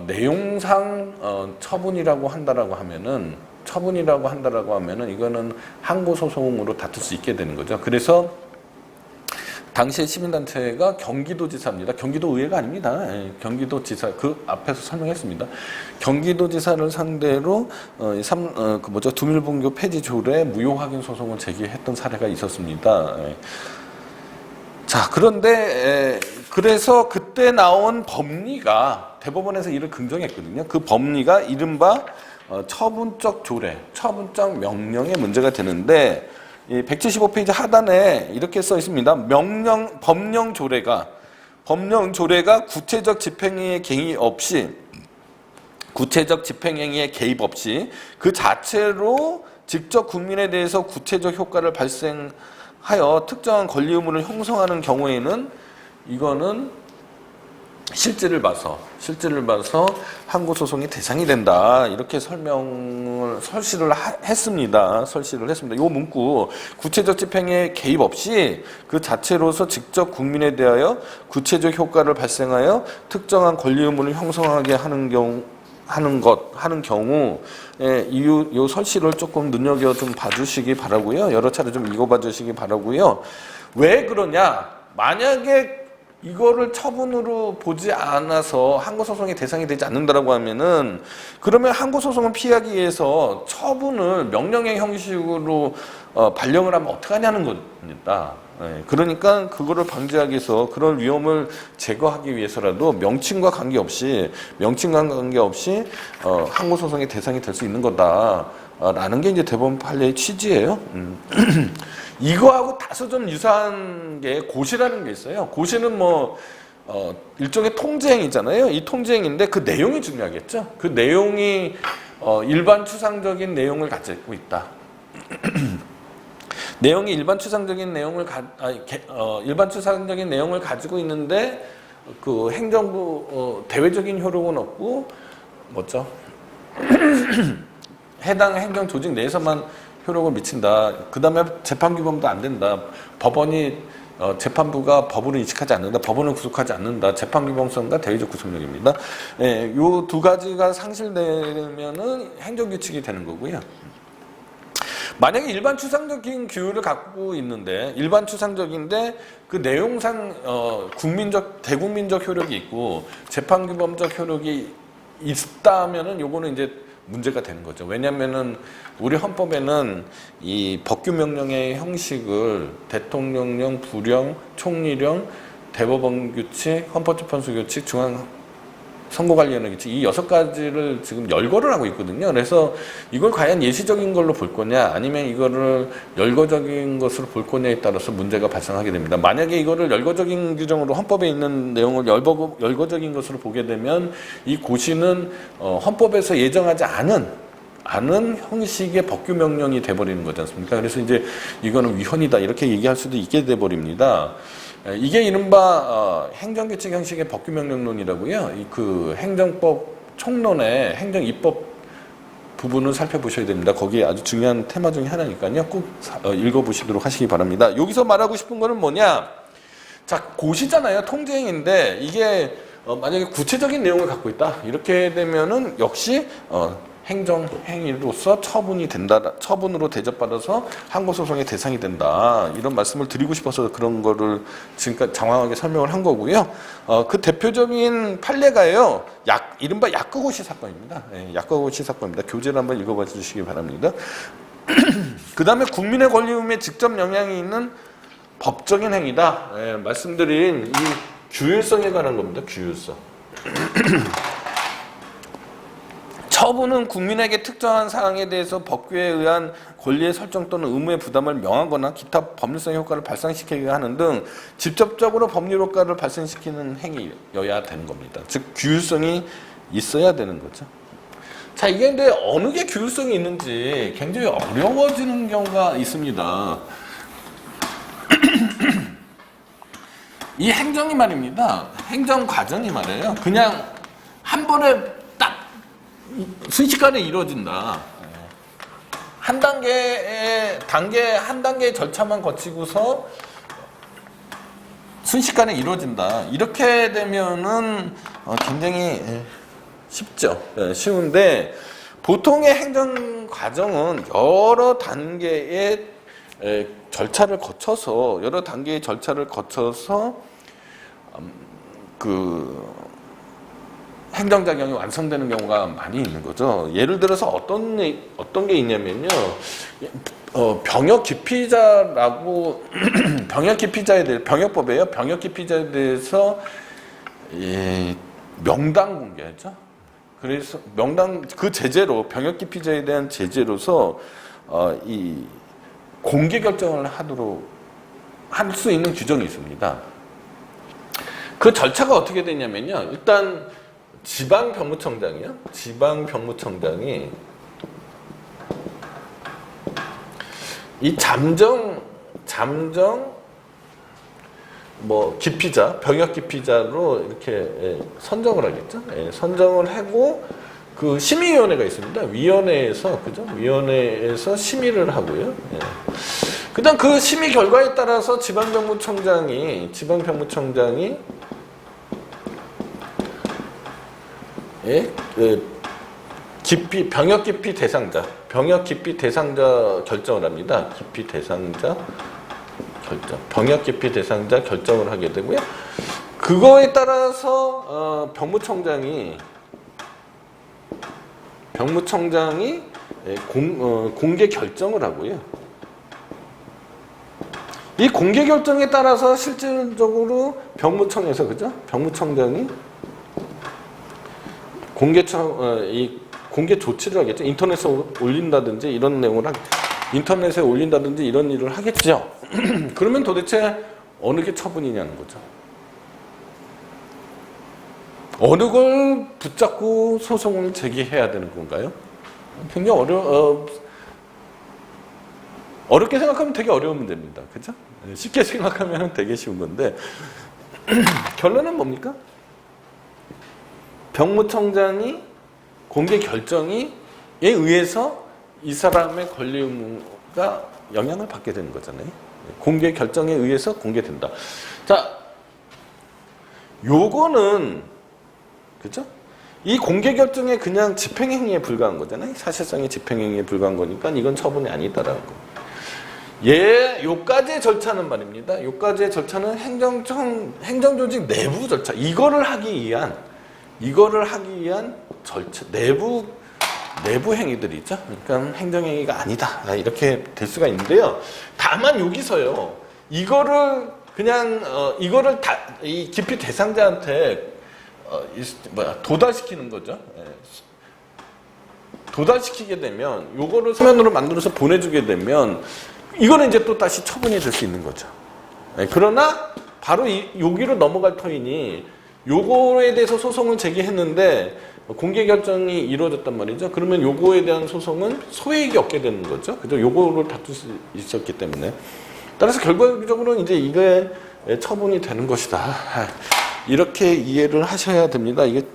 내용상 처분이라고 한다라고 하면은 이거는 항고 소송으로 다툴 수 있게 되는 거죠. 그래서 당시에 시민단체가 경기도지사입니다. 경기도의회가 아닙니다. 경기도지사 그 앞에서 설명했습니다. 경기도지사를 상대로 두밀분교 폐지 조례 무효 확인 소송을 제기했던 사례가 있었습니다. 자, 그런데 그래서 그때 나온 법리가 대법원에서 이를 긍정했거든요. 그 법리가 이른바 처분적 조례, 처분적 명령의 문제가 되는데 이 175페이지 하단에 이렇게 써 있습니다. 법령 조례가 구체적 집행행위의 개입 없이 그 자체로 직접 국민에 대해서 구체적 효과를 발생하여 특정한 권리 의무를 형성하는 경우에는 이거는 실질을 봐서 항고 소송의 대상이 된다. 이렇게 설시를 했습니다. 이 문구 구체적 집행에 개입 없이 그 자체로서 직접 국민에 대하여 구체적 효과를 발생하여 특정한 권리 의무를 형성하게 하는 경우 이 설시를 조금 눈여겨 좀 봐주시기 바라고요. 여러 차례 좀 읽어봐 주시기 바라고요. 왜 그러냐? 만약에 이거를 처분으로 보지 않아서 항고소송의 대상이 되지 않는다라고 하면은, 그러면 항고소송을 피하기 위해서 처분을 명령의 형식으로 발령을 하면 어떡하냐는 겁니다. 예, 그러니까 그거를 방지하기 위해서, 그런 위험을 제거하기 위해서라도 명칭과 관계없이 항고소송의 대상이 될 수 있는 거다라는 게 이제 대법원 판례의 취지예요. 이거하고 다소 좀 유사한 게 고시라는 게 있어요. 고시는 뭐 일종의 통제행위잖아요. 이 통제행위인데 그 내용이 중요하겠죠. 그 내용이 일반 추상적인 내용을 가지고 있다. 내용이 일반 추상적인 내용을 가지고 있는데 그 행정부 대외적인 효력은 없고 뭐죠? 해당 행정 조직 내에서만 효력을 미친다. 그 다음에 재판규범도 안 된다. 법원이 재판부가 법으로 인식하지 않는다. 법원을 구속하지 않는다. 재판규범성과 대외적 구속력입니다. 예, 요 두 가지가 상실되면은 행정규칙이 되는 거고요. 만약에 일반 추상적인 규율을 갖고 있는데, 일반 추상적인데 그 내용상 대국민적 효력이 있고 재판규범적 효력이 있다면은 요거는 이제 문제가 되는 거죠. 왜냐면은 우리 헌법에는 이 법규명령의 형식을 대통령령, 부령, 총리령, 대법원 규칙, 헌법재판소 규칙, 중앙선거관리위원회 규칙, 이 6가지를 지금 열거를 하고 있거든요. 그래서 이걸 과연 예시적인 걸로 볼 거냐, 아니면 이거를 열거적인 것으로 볼 거냐에 따라서 문제가 발생하게 됩니다. 만약에 이거를 열거적인 규정으로 헌법에 있는 내용을 열거적인 것으로 보게 되면 이 고시는 헌법에서 예정하지 않은 형식의 법규명령이 돼버리는 거지 않습니까? 그래서 이제 이거는 위헌이다 이렇게 얘기할 수도 있게 돼버립니다. 이게 이른바 행정규칙 형식의 법규명령론이라고요. 그 행정법 총론의 행정입법 부분을 살펴보셔야 됩니다. 거기에 아주 중요한 테마 중에 하나니까요. 꼭 읽어보시도록 하시기 바랍니다. 여기서 말하고 싶은 거는 뭐냐? 자, 고시잖아요. 통제행위인데 이게 만약에 구체적인 내용을 갖고 있다. 이렇게 되면은 역시 행정행위로서 처분으로 대접받아서 항고소송의 대상이 된다. 이런 말씀을 드리고 싶어서 그런 거를 지금까지 장황하게 설명을 한 거고요. 그 대표적인 판례가요. 이른바 약거고시 사건입니다. 예, 약거고시 사건입니다. 교재를 한번 읽어봐 주시기 바랍니다. 그 다음에 국민의 권리의무에 직접 영향이 있는 법적인 행위다. 예, 말씀드린 이 규율성에 관한 겁니다. 규율성. 처분은 국민에게 특정한 사항에 대해서 법규에 의한 권리의 설정 또는 의무의 부담을 명하거나 기타 법률성 효과를 발생시키게 하는 등 직접적으로 법률 효과를 발생시키는 행위여야 되는 겁니다. 즉 규율성이 있어야 되는 거죠. 자, 이게 근데 어느 게 규율성이 있는지 굉장히 어려워지는 경우가 있습니다. 이 행정이 말입니다. 행정 과정이 말이에요. 그냥 한 번에 순식간에 이루어진다. 한 단계의 절차만 거치고서 순식간에 이루어진다. 이렇게 되면은 굉장히 쉽죠. 쉬운데 보통의 행정 과정은 여러 단계의 절차를 거쳐서 행정작용이 완성되는 경우가 많이 있는 거죠. 예를 들어서 어떤 게 있냐면요. 병역 기피자라고 병역법에요. 병역 기피자에 대해서 명단 공개하죠. 그래서 그 제재로 병역 기피자에 대한 제재로서 이 공개 결정을 할 수 있는 규정이 있습니다. 그 절차가 어떻게 되냐면요. 일단 지방병무청장이 이 잠정 병역 기피자로 이렇게 선정을 하겠죠. 선정을 하고 그 심의위원회가 있습니다. 위원회에서 심의를 하고요. 그다음 그 심의 결과에 따라서 지방병무청장이 병역 기피 대상자 결정을 합니다. 병역 기피 대상자 결정을 하게 되고요. 그거에 따라서 병무청장이 공개 결정을 하고요. 이 공개 결정에 따라서 실질적으로 병무청에서, 그죠? 병무청장이 공개 조치를 하겠죠. 인터넷에 올린다든지 이런 일을 하겠죠. 그러면 도대체 어느 게 처분이냐는 거죠. 어느 걸 붙잡고 소송을 제기해야 되는 건가요? 굉장히 어렵게 생각하면 되게 어려운 문제입니다. 그죠? 쉽게 생각하면 되게 쉬운 건데, 결론은 뭡니까? 병무청장이 공개 결정에 의해서 이 사람의 권리 의무가 영향을 받게 되는 거잖아요. 공개 결정에 의해서 공개된다. 자, 요거는, 그죠? 이 공개 결정에 그냥 집행행위에 불과한 거잖아요. 사실상의 집행행위에 불과한 거니까 이건 처분이 아니다라는 거. 요까지의 절차는 말입니다. 요까지의 절차는 행정조직 내부 절차. 이거를 하기 위한 절차, 내부 행위들이죠. 그러니까 행정행위가 아니다. 이렇게 될 수가 있는데요. 다만 여기서요. 이거를 이 기피 대상자한테 도달시키는 거죠. 도달시키게 되면, 요거를 서면으로 만들어서 보내주게 되면, 이거는 이제 또 다시 처분이 될 수 있는 거죠. 그러나, 바로 여기로 넘어갈 터이니, 요거에 대해서 소송을 제기했는데, 공개 결정이 이루어졌단 말이죠. 그러면 요거에 대한 소송은 소액이 없게 되는 거죠. 그죠? 요거를 다툴 수 있었기 때문에. 따라서 결과적으로는 이제 이게 처분이 되는 것이다. 이렇게 이해를 하셔야 됩니다. 이게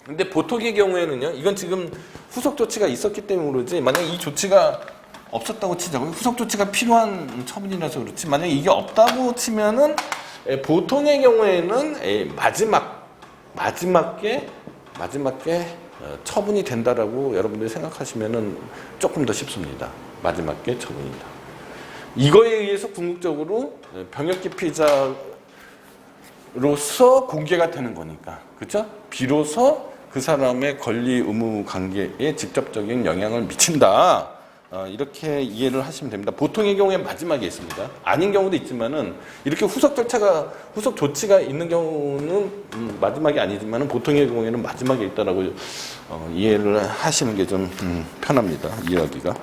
근데 보통의 경우에는요, 이건 지금 후속 조치가 있었기 때문에 그러지, 만약에 이 조치가 없었다고 치자고요. 후속 조치가 필요한 처분이라서 그렇지, 만약에 이게 없다고 치면은 보통의 경우에는 마지막에 처분이 된다라고 여러분들이 생각하시면은 조금 더 쉽습니다. 마지막에 처분이다. 이거에 의해서 궁극적으로 병역 기피자로서 공개가 되는 거니까, 그렇죠? 비로소 그 사람의 권리 의무 관계에 직접적인 영향을 미친다. 이렇게 이해를 하시면 됩니다. 보통의 경우에 마지막에 있습니다. 아닌 경우도 있지만은 이렇게 후속 조치가 있는 경우는 마지막이 아니지만은 보통의 경우에는 마지막에 있다라고 이해를 하시는 게 좀 편합니다. 이해하기가.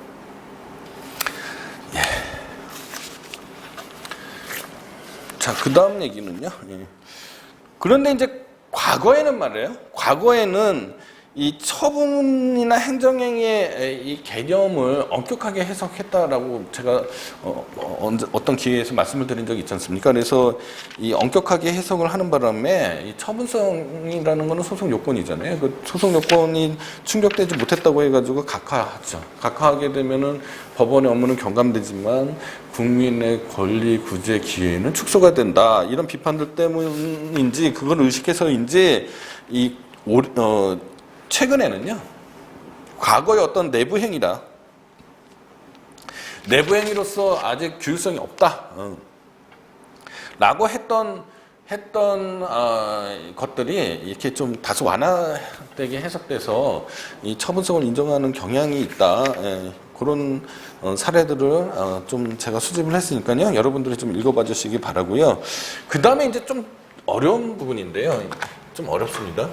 예. 자, 그 다음 얘기는요. 예. 그런데 이제 과거에는 말이에요. 과거에는 이 처분이나 행정행위의 이 개념을 엄격하게 해석했다라고 제가 어떤 기회에서 말씀을 드린 적이 있지 않습니까? 그래서 이 엄격하게 해석을 하는 바람에 이 처분성이라는 거는 소송 요건이잖아요. 그 소송 요건이 충족되지 못했다고 해가지고 각하하죠. 각하하게 되면은 법원의 업무는 경감되지만 국민의 권리 구제 기회는 축소가 된다. 이런 비판들 때문인지 그걸 의식해서인지 최근에는요, 과거의 어떤 내부행위로서 아직 규율성이 없다. 라고 했던 것들이 이렇게 좀 다소 완화되게 해석돼서 이 처분성을 인정하는 경향이 있다. 그런 사례들을 좀 제가 수집을 했으니까요. 여러분들이 좀 읽어봐 주시기 바라고요. 그 다음에 이제 좀 어려운 부분인데요. 좀 어렵습니다.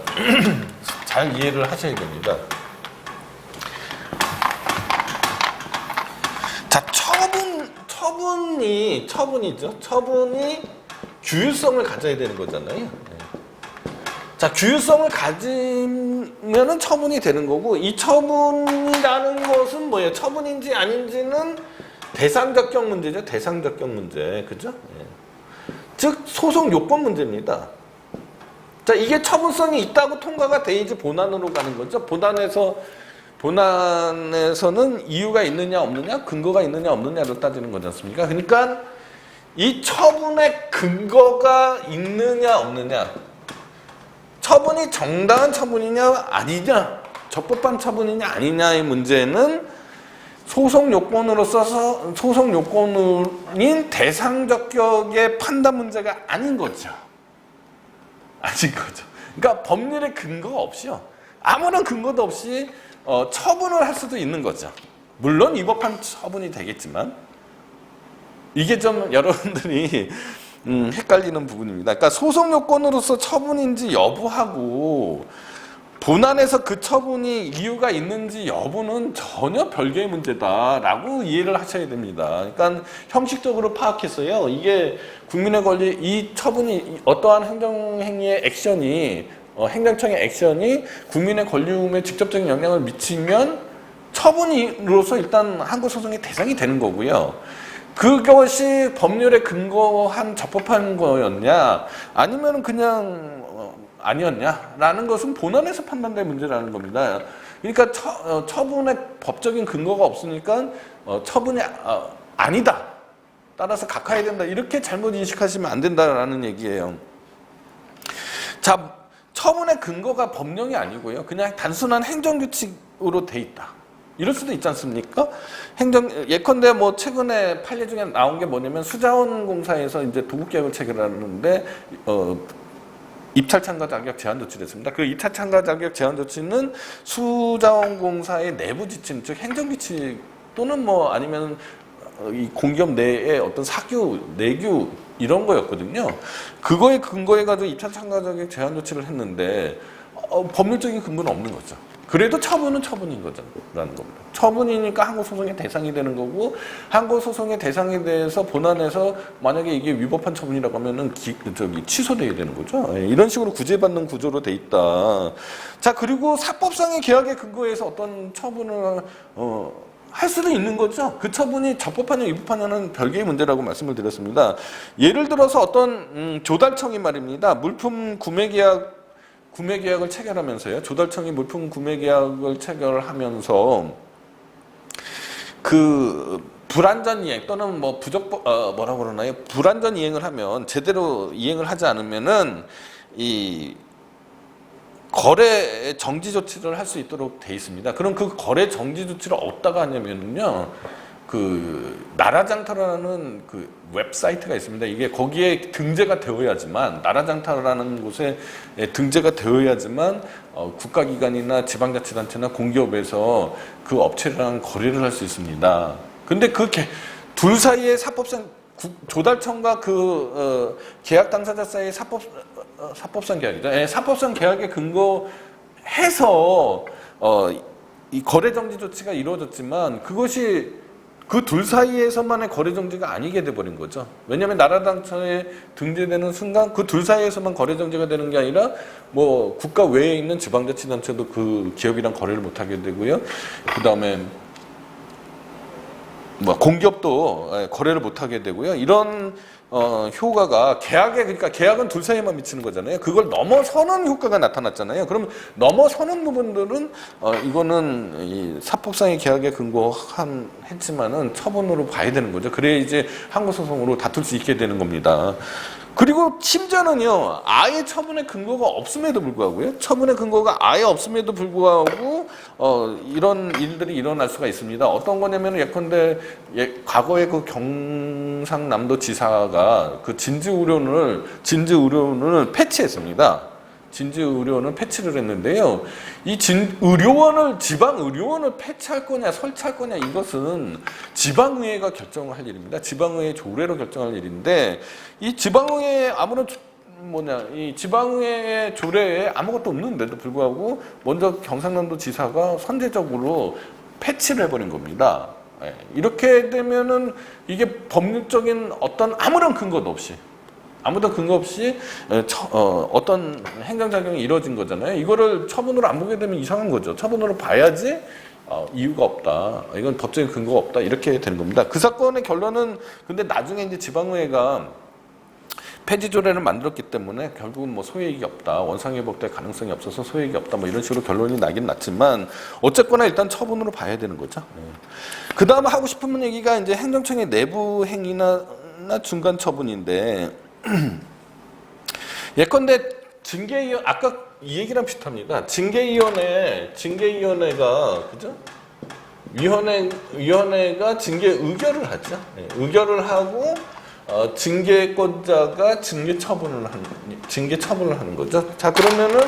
잘 이해를 하셔야 됩니다. 자, 처분이 규율성을 가져야 되는 거잖아요. 자, 규율성을 가지면은 처분이 되는 거고, 이 처분이라는 것은 뭐예요? 처분인지 아닌지는 대상적격 문제죠. 대상적격 문제. 그죠? 즉, 소송 요건 문제입니다. 자, 이게 처분성이 있다고 통과가 돼야지 본안으로 가는 거죠. 본안에서는 이유가 있느냐 없느냐, 근거가 있느냐 없느냐를 따지는 거지 않습니까? 그러니까 이 처분의 근거가 있느냐 없느냐, 처분이 정당한 처분이냐 아니냐, 적법한 처분이냐 아니냐의 문제는 소송 요건으로서 소송 요건인 대상 적격의 판단 문제가 아닌 거죠. 아닌 거죠. 그러니까 법률의 근거가 없이요. 아무런 근거도 없이 처분을 할 수도 있는 거죠. 물론 위법한 처분이 되겠지만 이게 좀 여러분들이 헷갈리는 부분입니다. 그러니까 소송 요건으로서 처분인지 여부하고 본안에서 그 처분이 이유가 있는지 여부는 전혀 별개의 문제다라고 이해를 하셔야 됩니다. 그러니까 형식적으로 파악했어요. 이게 국민의 권리, 이 처분이 어떠한 행정행위의 액션이 행정청의 액션이 국민의 권리움에 직접적인 영향을 미치면 처분으로서 일단 항고소송의 대상이 되는 거고요. 그것이 법률에 근거한 적법한 거였냐 아니면 그냥 아니었냐라는 것은 본안에서 판단될 문제라는 겁니다. 그러니까 처분의 법적인 근거가 없으니까 처분이 아니다. 따라서 각하해야 된다. 이렇게 잘못 인식하시면 안 된다라는 얘기예요. 자, 처분의 근거가 법령이 아니고요. 그냥 단순한 행정규칙으로 돼 있다. 이럴 수도 있지 않습니까? 예컨대 뭐 최근에 판례 중에 나온 게 뭐냐면 수자원공사에서 이제 도급계약을 체결하는데 입찰 참가 자격 제한 조치를 했습니다. 그 입찰 참가 자격 제한 조치는 수자원공사의 내부 지침, 즉 행정규칙 또는 뭐 아니면 이 공기업 내의 어떤 사규, 내규 이런 거였거든요. 그거에 근거해가지고 입찰 참가 자격 제한 조치를 했는데 법률적인 근거는 없는 거죠. 그래도 처분은 처분인 거라는 겁니다. 처분이니까 항고소송의 대상이 되는 거고 항고소송의 대상에 대해서 본안에서 만약에 이게 위법한 처분이라고 하면은 취소돼야 되는 거죠. 이런 식으로 구제받는 구조로 돼 있다. 자, 그리고 사법상의 계약에 근거해서 어떤 처분을 할 수도 있는 거죠. 그 처분이 적법하냐 위법하냐는 별개의 문제라고 말씀을 드렸습니다. 예를 들어서 어떤 조달청이 말입니다. 물품 구매계약을 체결하면서요. 조달청이 물품 구매계약을 체결하면서 그 불완전 이행 또는 뭐 뭐라고 그러나요? 불완전 이행을 하면 제대로 이행을 하지 않으면은 이 거래 정지 조치를 할 수 있도록 돼 있습니다. 그럼 그 거래 정지 조치를 어디다가 하냐면요. 그 나라장터라는 그 웹사이트가 있습니다. 이게 거기에 등재가 되어야지만 나라장터라는 곳에 등재가 되어야지만 국가기관이나 지방자치단체나 공기업에서 그 업체랑 거래를 할 수 있습니다. 근데 그 둘 사이의 사법상 조달청과 그 계약 당사자 사이의 사법상 계약이죠. 사법상 계약에 근거해서 이 거래 정지 조치가 이루어졌지만 그것이 그 둘 사이에서만의 거래 정지가 아니게 돼버린 거죠. 왜냐하면 나라장터에 등재되는 순간 그 둘 사이에서만 거래 정지가 되는 게 아니라 뭐 국가 외에 있는 지방자치단체도 그 기업이랑 거래를 못하게 되고요. 그 다음에 뭐 공기업도 거래를 못하게 되고요. 이런 효과가 그러니까 계약은 둘 사이에만 미치는 거잖아요. 그걸 넘어서는 효과가 나타났잖아요. 그럼 넘어서는 부분들은 이거는 이 사법상의 계약에 했지만은 처분으로 봐야 되는 거죠. 그래야 이제 항고소송으로 다툴 수 있게 되는 겁니다. 그리고 심지어는요, 아예 처분의 근거가 없음에도 불구하고요, 처분의 근거가 아예 없음에도 불구하고 이런 일들이 일어날 수가 있습니다. 어떤 거냐면 예컨대 과거에 그 경상남도 지사가 그 진지 의료원을 패치했습니다. 진지 의료원을 패치를 했는데요. 이 지방 의료원을 패치할 거냐 설치할 거냐 이것은 지방의회가 결정을 할 일입니다. 지방의회 조례로 결정할 일인데 이 지방의회 이 지방의회 조례에 아무것도 없는데도 불구하고 먼저 경상남도 지사가 선제적으로 패치를 해버린 겁니다. 이렇게 되면은 이게 법률적인 어떤 아무런 근거도 없이 어떤 행정작용이 이루어진 거잖아요. 이거를 처분으로 안 보게 되면 이상한 거죠. 처분으로 봐야지 이유가 없다. 이건 법적인 근거가 없다. 이렇게 되는 겁니다. 그 사건의 결론은 근데 나중에 이제 지방의회가 폐지 조례를 만들었기 때문에 결국은 뭐 소유이익이 없다. 원상회복될 가능성이 없어서 소유이익이 없다. 뭐 이런 식으로 결론이 나긴 났지만 어쨌거나 일단 처분으로 봐야 되는 거죠. 그 다음에 하고 싶은 얘기가 이제 행정청의 내부 행위나 중간 처분인데 예컨대 징계위원 아까 이 얘기랑 비슷합니다. 징계위원회가 그죠? 위원회가 징계 의결을 하죠. 예, 의결을 하고 징계권자가 징계 처분을 하는 거죠. 자, 그러면은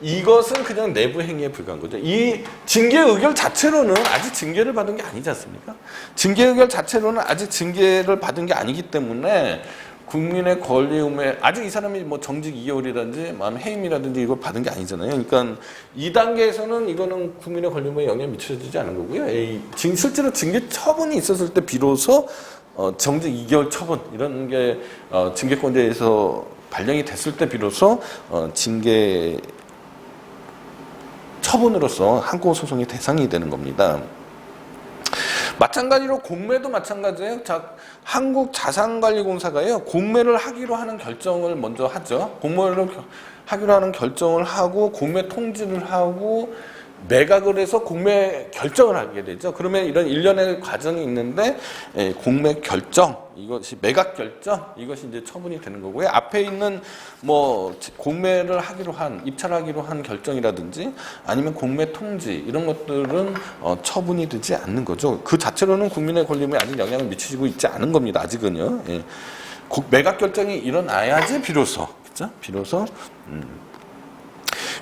이것은 그냥 내부 행위에 불과한 거죠. 이 징계 의결 자체로는 아직 징계를 받은 게 아니지 않습니까? 징계 의결 자체로는 아직 징계를 받은 게 아니기 때문에 국민의 권리움에 아직 이 사람이 뭐 정직 2개월이라든지 해임이라든지 이걸 받은 게 아니잖아요. 그러니까 이 단계에서는 이거는 국민의 권리움에 영향이 미쳐지지 않은 거고요. 실제로 징계 처분이 있었을 때 비로소 정직 2개월 처분 이런 게 징계권자에서 발령이 됐을 때 비로소 징계 처분으로서 항고소송의 대상이 되는 겁니다. 마찬가지로 공매도 마찬가지예요. 자, 한국자산관리공사가요, 공매를 하기로 하는 결정을 먼저 하죠. 공매를 하기로 하는 결정을 하고 공매 통지를 하고 매각을 해서 공매 결정을 하게 되죠. 그러면 이런 일련의 과정이 있는데 공매 결정, 이것이 매각 결정, 이것이 이제 처분이 되는 거고요. 앞에 있는 뭐 공매를 하기로 한, 입찰하기로 한 결정이라든지 아니면 공매 통지 이런 것들은 처분이 되지 않는 거죠. 그 자체로는 국민의 권리에 아직 영향을 미치고 있지 않은 겁니다. 아직은요. 예. 매각 결정이 일어나야지 비로소, 그렇죠? 비로소.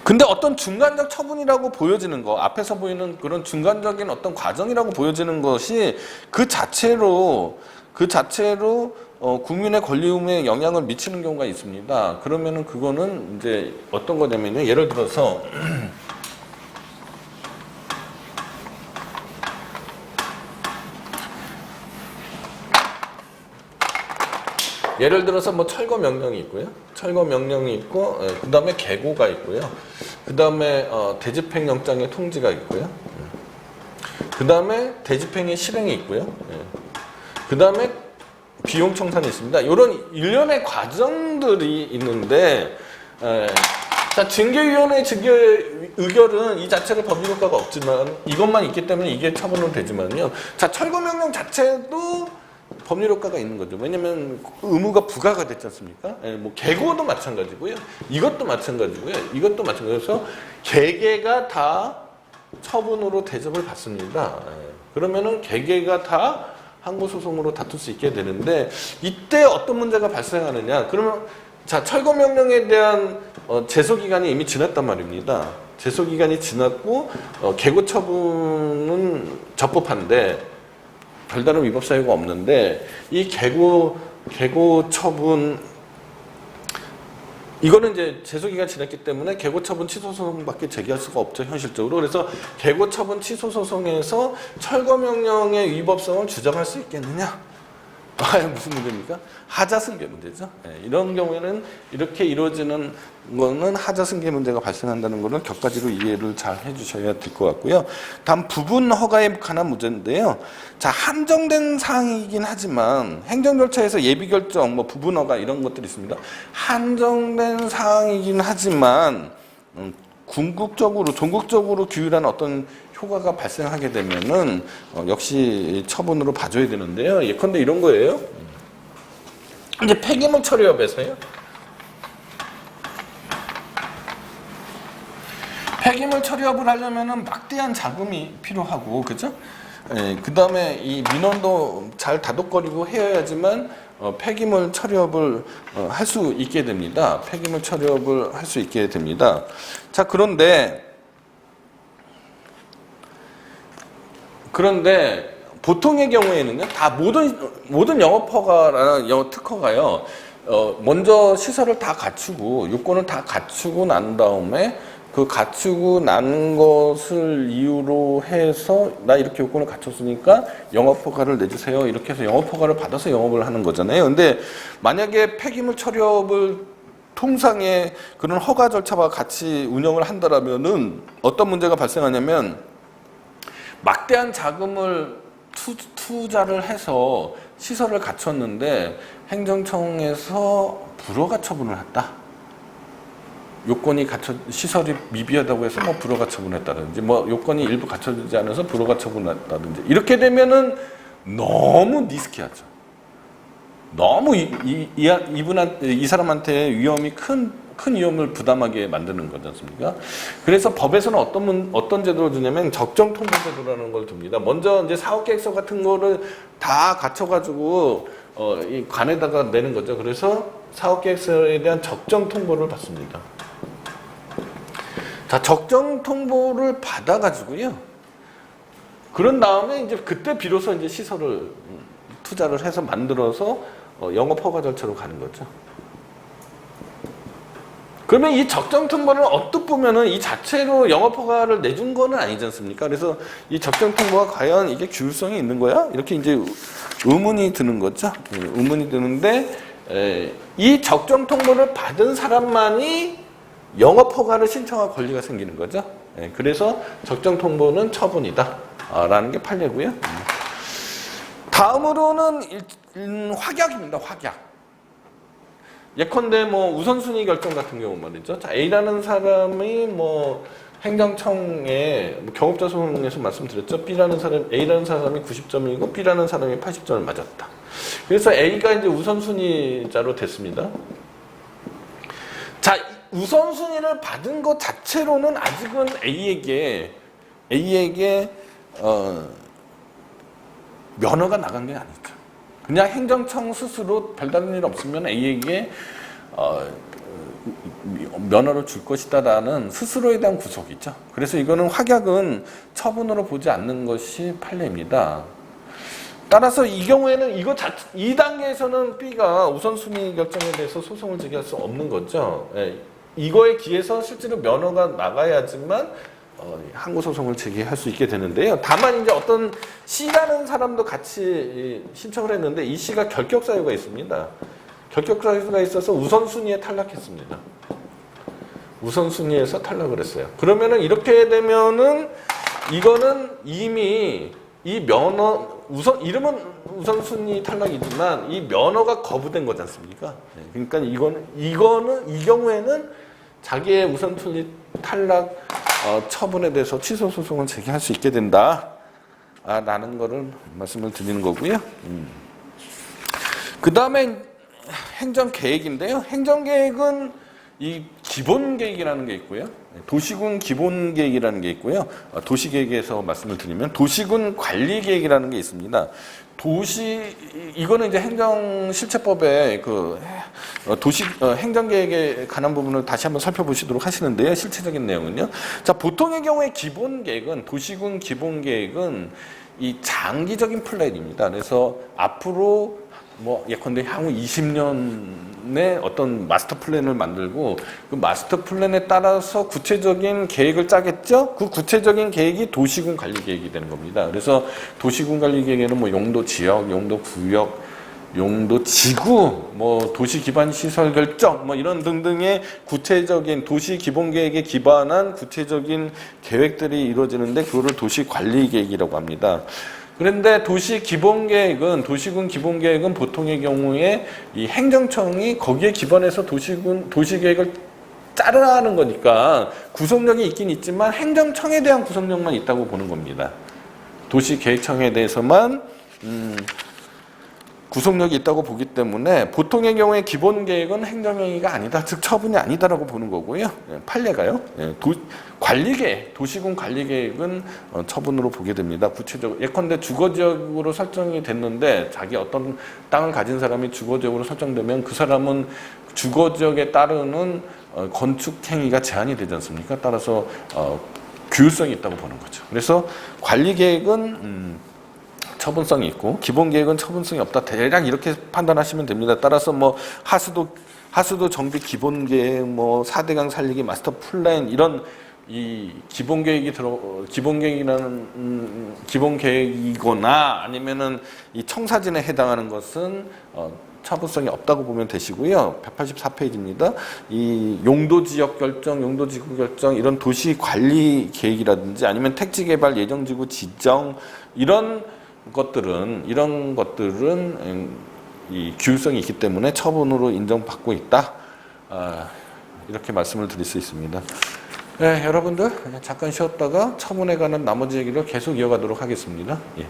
근데 어떤 중간적 처분이라고 보여지는 거, 앞에서 보이는 그런 중간적인 어떤 과정이라고 보여지는 것이 그 자체로 국민의 권리움에 영향을 미치는 경우가 있습니다. 그러면은 그거는 이제 어떤 거냐면요. 예를 들어서 뭐 철거 명령이 있고요. 철거 명령이 있고, 그 다음에 계고가 있고요. 그 다음에 대집행 영장의 통지가 있고요. 그 다음에 대집행의 실행이 있고요. 그 다음에 비용 청산이 있습니다. 이런 일련의 과정들이 있는데, 자, 징계위원회 징계 의결은 이 자체로 법률 효과가 없지만 이것만 있기 때문에 이게 처분은 되지만요. 자, 철거 명령 자체도 법률 효과가 있는 거죠. 왜냐면 의무가 부과가 됐지 않습니까? 뭐 계고도 마찬가지고요. 이것도 마찬가지고요. 이것도 마찬가지여서 개개가 다 처분으로 대접을 받습니다. 그러면은 개개가 다 항고소송으로 다툴 수 있게 되는데 이때 어떤 문제가 발생하느냐? 그러면 자, 철거 명령에 대한 제소 기간이 이미 지났단 말입니다. 제소 기간이 지났고 계고 처분은 적법한데 별다른 위법 사유가 없는데 이 계고 처분 이거는 이제 제소기가 지났기 때문에 계고 처분 취소 소송밖에 제기할 수가 없죠, 현실적으로. 그래서 계고 처분 취소 소송에서 철거 명령의 위법성을 주장할 수 있겠느냐? 무슨 문제입니까? 하자승계 문제죠. 이런 경우에는 이렇게 이루어지는 거는 하자승계 문제가 발생한다는 거는 격가지로 이해를 잘 해주셔야 될 것 같고요. 다음 부분 허가에 관한 문제인데요. 자, 한정된 사항이긴 하지만 행정 절차에서 예비 결정, 뭐 부분 허가 이런 것들이 있습니다. 한정된 사항이긴 하지만 전국적으로 규율한 어떤 효과가 발생하게 되면은 역시 처분으로 봐줘야 되는데요. 예컨대 이런 거예요. 이제 폐기물 처리업에서요. 폐기물 처리업을 하려면은 막대한 자금이 필요하고, 그죠? 그 다음에 이 민원도 잘 다독거리고 해야지만 폐기물 처리업을 할 수 있게 됩니다. 폐기물 처리업을 할 수 있게 됩니다. 자, 그런데 보통의 경우에는요, 다 모든 영업허가나 영업특허가요, 먼저 시설을 다 갖추고 요건을 다 갖추고 난 다음에 그 갖추고 난 것을 이유로 해서 나 이렇게 요건을 갖췄으니까 영업허가를 내주세요. 이렇게 해서 영업허가를 받아서 영업을 하는 거잖아요. 근데 만약에 폐기물 처리업을 통상의 그런 허가 절차와 같이 운영을 한다라면은 어떤 문제가 발생하냐면 막대한 자금을 투자를 해서 시설을 갖췄는데 행정청에서 불허가 처분을 했다. 요건이 시설이 미비하다고 해서 뭐 불허가 처분했다든지, 뭐 요건이 일부 갖춰지지 않아서 불허가 처분했다든지, 이렇게 되면은 너무 리스키하죠. 너무 이 사람한테 위험이 큰 큰 위험을 부담하게 만드는 거지 않습니까? 그래서 법에서는 어떤 제도를 두냐면 적정 통보 제도라는 걸 둡니다. 먼저 이제 사업계획서 같은 거를 다 갖춰가지고 이 관에다가 내는 거죠. 그래서 사업계획서에 대한 적정 통보를 받습니다. 자, 적정 통보를 받아가지고요. 그런 다음에 이제 그때 비로소 이제 시설을 투자를 해서 만들어서 영업 허가 절차로 가는 거죠. 그러면 이 적정 통보는 언뜻 보면은 이 자체로 영업 허가를 내준 거는 아니지 않습니까? 그래서 이 적정 통보가 과연 이게 규율성이 있는 거야? 이렇게 이제 의문이 드는 거죠. 의문이 드는데 이 적정 통보를 받은 사람만이 영업 허가를 신청할 권리가 생기는 거죠. 그래서 적정 통보는 처분이다. 라는 게 판례고요. 다음으로는 확약입니다. 확약. 예컨대 뭐 우선순위 결정 같은 경우 말이죠. 자, A라는 사람이 뭐 행정청에 경업자 소송에서 말씀드렸죠. A라는 사람이 90점이고 B라는 사람이 80점을 맞았다. 그래서 A가 이제 우선순위자로 됐습니다. 자, 우선순위를 받은 것 자체로는 아직은 A에게 면허가 나간 게 아니죠. 그냥 행정청 스스로 별다른 일 없으면 A에게 면허를 줄 것이다라는 스스로에 대한 구속이죠. 그래서 이거는 확약은 처분으로 보지 않는 것이 판례입니다. 따라서 이 경우에는 이 단계에서는 B가 우선순위 결정에 대해서 소송을 제기할 수 없는 거죠. 이거에 기해서 실제로 면허가 나가야지만 항고소송을 제기할 수 있게 되는데요. 다만 이제 어떤 C라는 사람도 같이 신청을 했는데 이 C가 결격 사유가 있습니다. 결격 사유가 있어서 우선순위에 탈락했습니다. 우선순위에서 탈락을 했어요. 그러면은 이렇게 되면은 이거는 이미 이 면허 이름은 우선순위 탈락이지만 이 면허가 거부된 거지 않습니까? 그러니까 이거는 이 경우에는 자기의 우선순위 탈락 처분에 대해서 취소 소송을 제기할 수 있게 된다. 라는 거를 말씀을 드리는 거고요. 그 다음에 행정계획인데요. 행정계획은 이 기본계획이라는 게 있고요. 도시군 기본계획이라는 게 있고요. 도시계획에서 말씀을 드리면 도시군 관리계획이라는 게 있습니다. 이거는 이제 행정실체법의 행정계획에 관한 부분을 다시 한번 살펴보시도록 하시는데요. 실체적인 내용은요. 자, 보통의 경우에 기본계획은, 도시군 기본계획은 이 장기적인 플랜입니다. 그래서 앞으로 예컨대 향후 20년의 어떤 마스터 플랜을 만들고 그 마스터 플랜에 따라서 구체적인 계획을 짜겠죠? 그 구체적인 계획이 도시군 관리 계획이 되는 겁니다. 그래서 도시군 관리 계획에는 용도 지역, 용도 구역, 용도 지구, 도시 기반 시설 결정, 이런 등등의 구체적인 도시 기본 계획에 기반한 구체적인 계획들이 이루어지는데 그거를 도시 관리 계획이라고 합니다. 그런데 도시군 기본계획은 보통의 경우에 이 행정청이 거기에 기반해서 도시계획을 짜라는 거니까 구속력이 있긴 있지만 행정청에 대한 구속력만 있다고 보는 겁니다. 도시계획청에 대해서만 구속력이 있다고 보기 때문에 보통의 경우에 기본계획은 행정행위가 아니다, 즉 처분이 아니다라고 보는 거고요. 판례가요. 관리계획, 도시군 관리계획은 처분으로 보게 됩니다. 구체적으로 예컨대 주거지역으로 설정이 됐는데 자기 어떤 땅을 가진 사람이 주거지역으로 설정되면 그 사람은 주거지역에 따르는 건축행위가 제한이 되지 않습니까? 따라서 규율성이 있다고 보는 거죠. 그래서 관리계획은 처분성이 있고 기본계획은 처분성이 없다. 대략 이렇게 판단하시면 됩니다. 따라서 하수도 정비 기본계획, 4대강 살리기 마스터 플랜 이런 이 기본계획이거나 아니면은 이 청사진에 해당하는 것은 처분성이 없다고 보면 되시고요. 184페이지입니다. 이 용도지역 결정, 용도지구 결정 이런 도시관리 계획이라든지 아니면 택지개발 예정지구 지정 이런 것들은 이 규율성이 있기 때문에 처분으로 인정받고 있다. 이렇게 말씀을 드릴 수 있습니다. 네, 여러분들 잠깐 쉬었다가 처분에 관한 나머지 얘기를 계속 이어가도록 하겠습니다. 예.